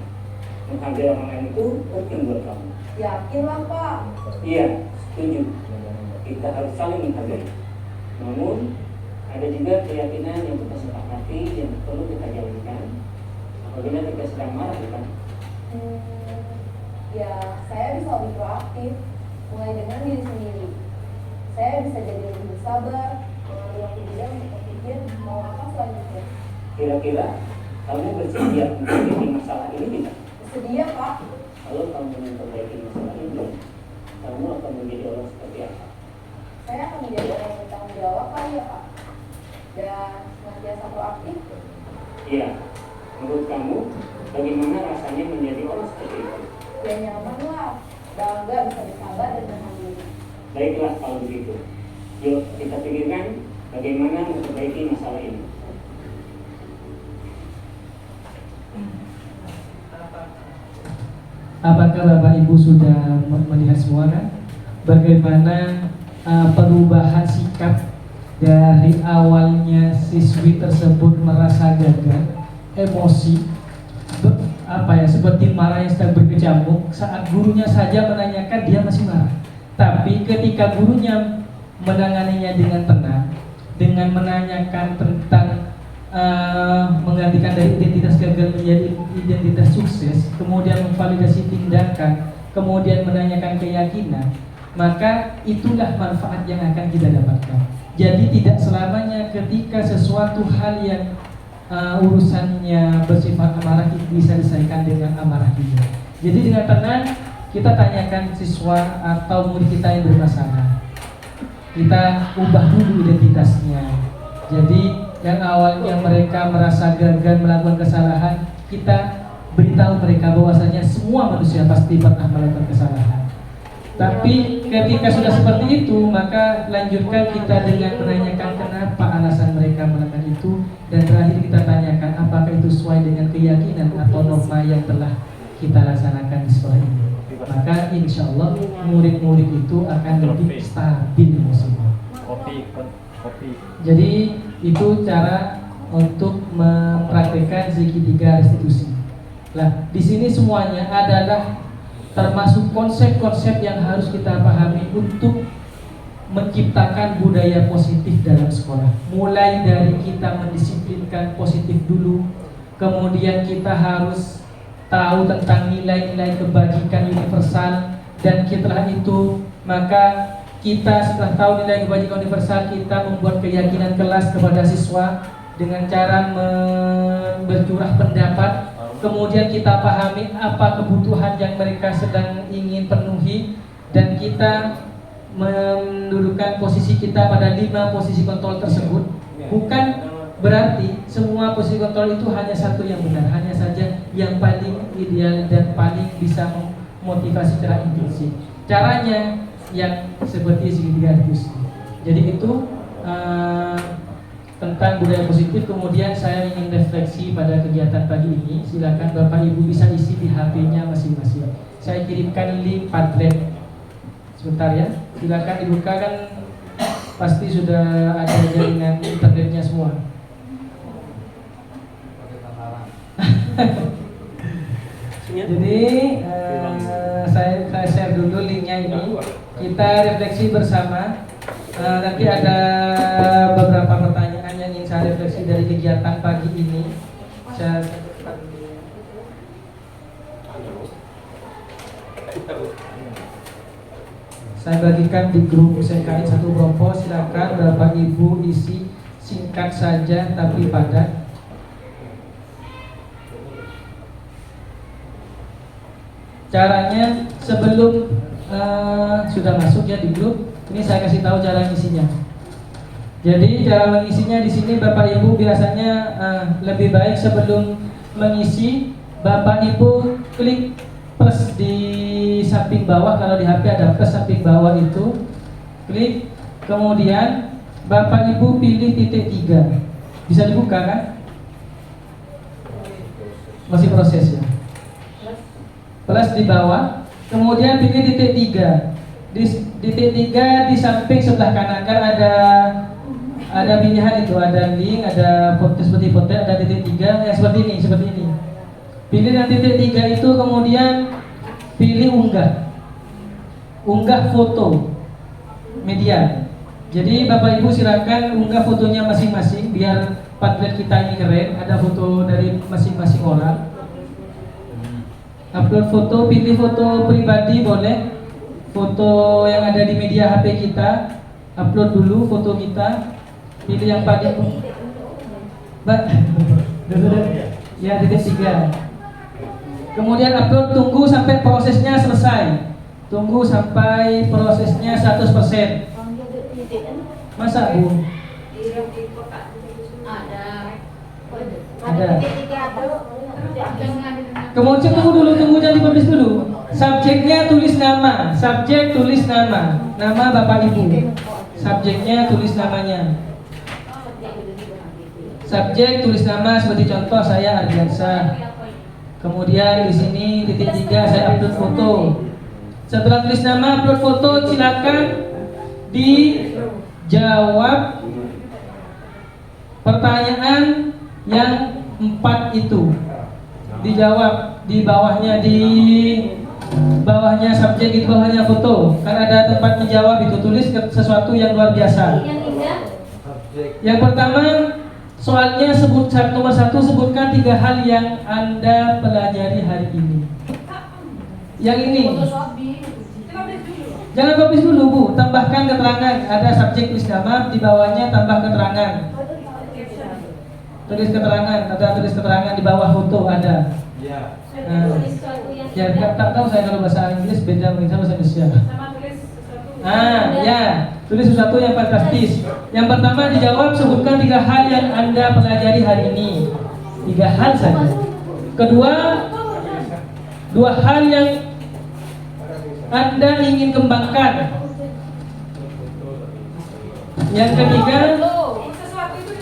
Menghargai orang lain itu penting buat kamu. Yakin lah Pak. Iya, setuju. Kita harus saling menghargai. Namun ada juga keyakinan yang kita sepakati yang perlu kita jalankan apabila kita sedang marah, bukan? Ya, saya bisa lebih proaktif, mulai dengan diri sendiri. Saya bisa jadi lebih bersabar, mengambil waktu juga untuk berpikir mau apa selanjutnya. Kira-kira kamu bersedia memperbaiki masalah ini tidak? Bersedia Pak. Kalau kamu memperbaiki masalah ini, kamu akan menjadi orang seperti apa? Saya akan menjadi orang yang bertanggung jawab kali ya Pak. Dan senantiasa proaktif. Iya. Menurut kamu, bagaimana rasanya menjadi orang seperti itu? Ya nyaman lah, bangga bisa bersabar dan menahan diri. Baiklah kalau begitu. Yuk kita pikirkan bagaimana memperbaiki masalah ini. Apakah Bapak Ibu sudah melihat semua kan? Bagaimana perubahan sikap dari awalnya siswi tersebut merasa gagal, emosi, seperti marah yang sedang berkecamuk. Saat gurunya saja menanyakan dia masih marah. Tapi ketika gurunya menanganinya dengan tenang, dengan menanyakan tentang menggantikan dari identitas gagal menjadi identitas sukses, kemudian memvalidasi tindakan, kemudian menanyakan keyakinan, maka itulah manfaat yang akan kita dapatkan. Jadi tidak selamanya ketika sesuatu hal yang urusannya bersifat amarah bisa diselesaikan dengan amarah juga. Jadi dengan tenang kita tanyakan siswa atau murid kita yang bermasalah, kita ubah dulu identitasnya. Jadi yang awalnya mereka merasa gagal melakukan kesalahan, kita beritahu mereka bahwasanya semua manusia pasti pernah melakukan kesalahan. Tapi ketika sudah seperti itu, maka lanjutkan kita dengan menanyakan kenapa alasan mereka melakukan itu, dan terakhir kita tanyakan apakah itu sesuai dengan keyakinan atau norma yang telah kita laksanakan di sekolah ini. Maka insya Allah murid-murid itu akan lebih stabil emosinya. Jadi itu cara untuk mempraktikkan segitiga restitusi. Nah, di sini semuanya adalah termasuk konsep-konsep yang harus kita pahami untuk menciptakan budaya positif dalam sekolah. Mulai dari kita mendisiplinkan positif dulu, kemudian kita harus tahu tentang nilai-nilai kebajikan universal, dan setelah itu maka kita setelah tahu nilai kebajikan universal, kita membuat keyakinan kelas kepada siswa dengan cara bercurah pendapat. Kemudian kita pahami apa kebutuhan yang mereka sedang ingin penuhi, dan kita mendudukkan posisi kita pada 5 posisi kontrol tersebut. Bukan berarti semua posisi kontrol itu hanya satu yang benar, hanya saja yang paling ideal dan paling bisa memotivasi secara intensif. Caranya yang seperti segitiga restitusi. Jadi itu tentang budaya positif. Kemudian saya ingin refleksi pada kegiatan pagi ini. Silakan Bapak Ibu bisa isi di HP-nya masing-masing. Saya kirimkan link Padlet. Sebentar ya. Silakan dibuka, kan pasti sudah ada jaringan internetnya semua. Jadi saya share dulu linknya ini. Kita refleksi bersama. Nanti ada beberapa pertanyaan yang ingin saya refleksi dari kegiatan pagi ini. Saya bagikan di grup SMKN 1 Bropo. Silakan Bapak Ibu isi singkat saja tapi padat. Caranya sebelum sudah masuk ya di grup, Ini saya kasih tahu cara ngisinya. Jadi cara mengisinya di sini Bapak Ibu biasanya lebih baik sebelum mengisi Bapak Ibu klik plus di samping bawah. Kalau di HP ada plus samping bawah itu, klik, kemudian Bapak Ibu pilih titik 3. Bisa dibuka kan? Masih proses ya. Plus di bawah, kemudian pilih titik 3. Di titik 3 di samping sebelah kanan kan ada pilihan itu, ada link, ada foto seperti foto, ada titik 3 yang seperti ini. Pilih yang titik 3 itu, kemudian pilih unggah foto media. Jadi Bapak Ibu silakan unggah fotonya masing-masing biar Padlet kita ini keren. Ada foto dari masing-masing orang. Upload foto, pilih foto pribadi boleh, foto yang ada di media HP kita, upload dulu foto kita. Pilih yang paling ya titik 3. Kemudian upload, tunggu sampai prosesnya selesai. Tunggu sampai prosesnya 100%. Masa Bu? Ada. Kemudian tunggu jangan dipublish dulu. Subjeknya tulis nama, subjek tulis nama Bapak Ibu. Subjeknya tulis namanya. Subjek tulis nama seperti contoh saya Ardiansa. Kemudian di sini titik 3 saya upload foto. Setelah tulis nama, upload foto, silakan dijawab pertanyaan yang 4 itu. Dijawab di bawahnya subjek, di bawahnya foto. Kan ada tempat menjawab itu, tulis sesuatu yang luar biasa. Yang pertama, soalnya nomor 1, sebutkan 3 hal yang Anda pelajari hari ini. Yang ini jangan publish dulu Bu, tambahkan keterangan. Ada subjek tulis nama, di bawahnya tambah keterangan. Tulis keterangan, ada tulis keterangan di bawah foto ada. Ya, tak tahu saya kalau bahasa Inggris beda dengan bahasa Indonesia. Ya, tulis sesuatu yang fantastis. Yang pertama dijawab, sebutkan 3 hal yang Anda pelajari hari ini. 3 hal saja. Kedua, 2 hal yang Anda ingin kembangkan. Yang ketiga, Sesuatu itu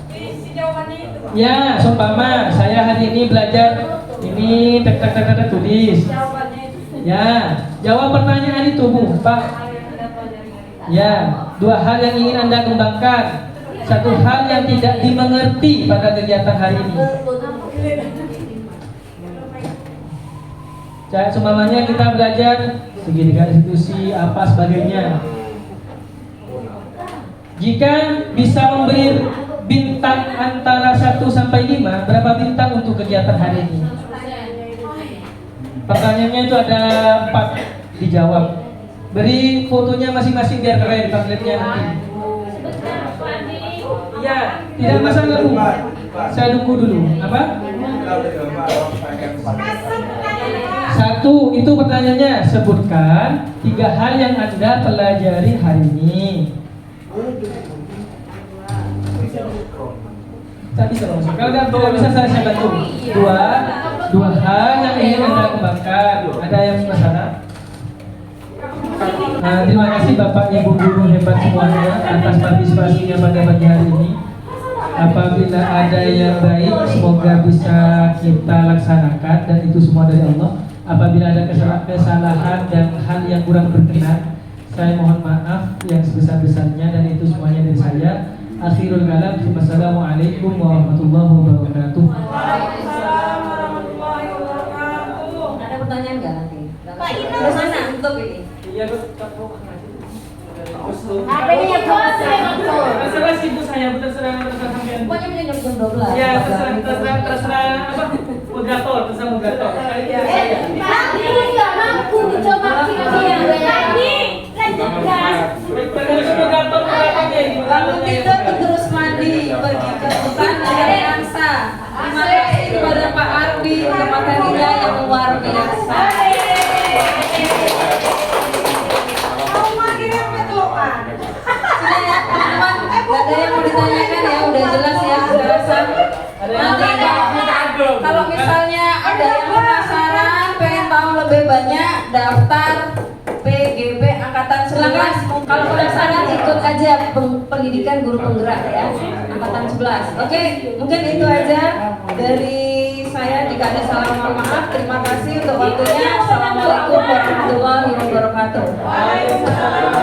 di jawabannya itu. ya, seumpama saya hari ini belajar ini tek tulis. Jawabannya itu. Ya, jawab pertanyaan itu Bu, Pak. Ya, 2 hal yang ingin Anda kembangkan. 1 hal yang tidak dimengerti pada kegiatan hari ini. Seumpamanya kita belajar segitiga institusi apa sebagainya. Jika bisa memberi bintang antara 1 sampai 5, berapa bintang untuk kegiatan hari ini? Pertanyaannya itu ada 4, dijawab. Beri fotonya masing-masing biar keren pamfletnya nanti. Iya, tidak masalah Bu. Saya tunggu dulu. Apa? 1, itu pertanyaannya, sebutkan 3 hal yang Anda pelajari hari ini. Tadi kalau tidak bisa saya bantu. 2 hal yang ingin Anda kembangkan. Ada yang masalah? Terima kasih Bapak Ibu guru hebat semuanya atas partisipasinya pada pagi hari ini. Apabila ada yang baik, semoga bisa kita laksanakan dan itu semua dari Allah. Apabila ada kesalahan dan hal yang kurang berkenan, saya mohon maaf yang sebesar-besarnya dan itu semuanya dari saya. Akhirul kalam, wassalamualaikum warahmatullahi wabarakatuh. Ada pertanyaan nggak nanti? Pak Ina, Terus mana untuk ini? Iya, HP-nya bos, terserah sibuk saya, terserah sampean. Pokoknya punya jam 12. Ya, terserah apa? Moderator. Mampu nggak mampu dicoba kira-kira lagi lanjut gas. Kalau gitu terus mandi pergi ke hutan dari angsa. Terima kasih kepada Pak Ardi untuk materinya yang luar biasa. Mau makin apa tuh? lebih banyak daftar PGP Angkatan 11. Kalau penasaran ikut aja pendidikan guru penggerak ya, Angkatan 11. Oke, mungkin itu aja dari saya. Jika ada salah mohon maaf. Terima kasih untuk waktunya. Assalamualaikum warahmatullahi wabarakatuh. Waalaikumsalam.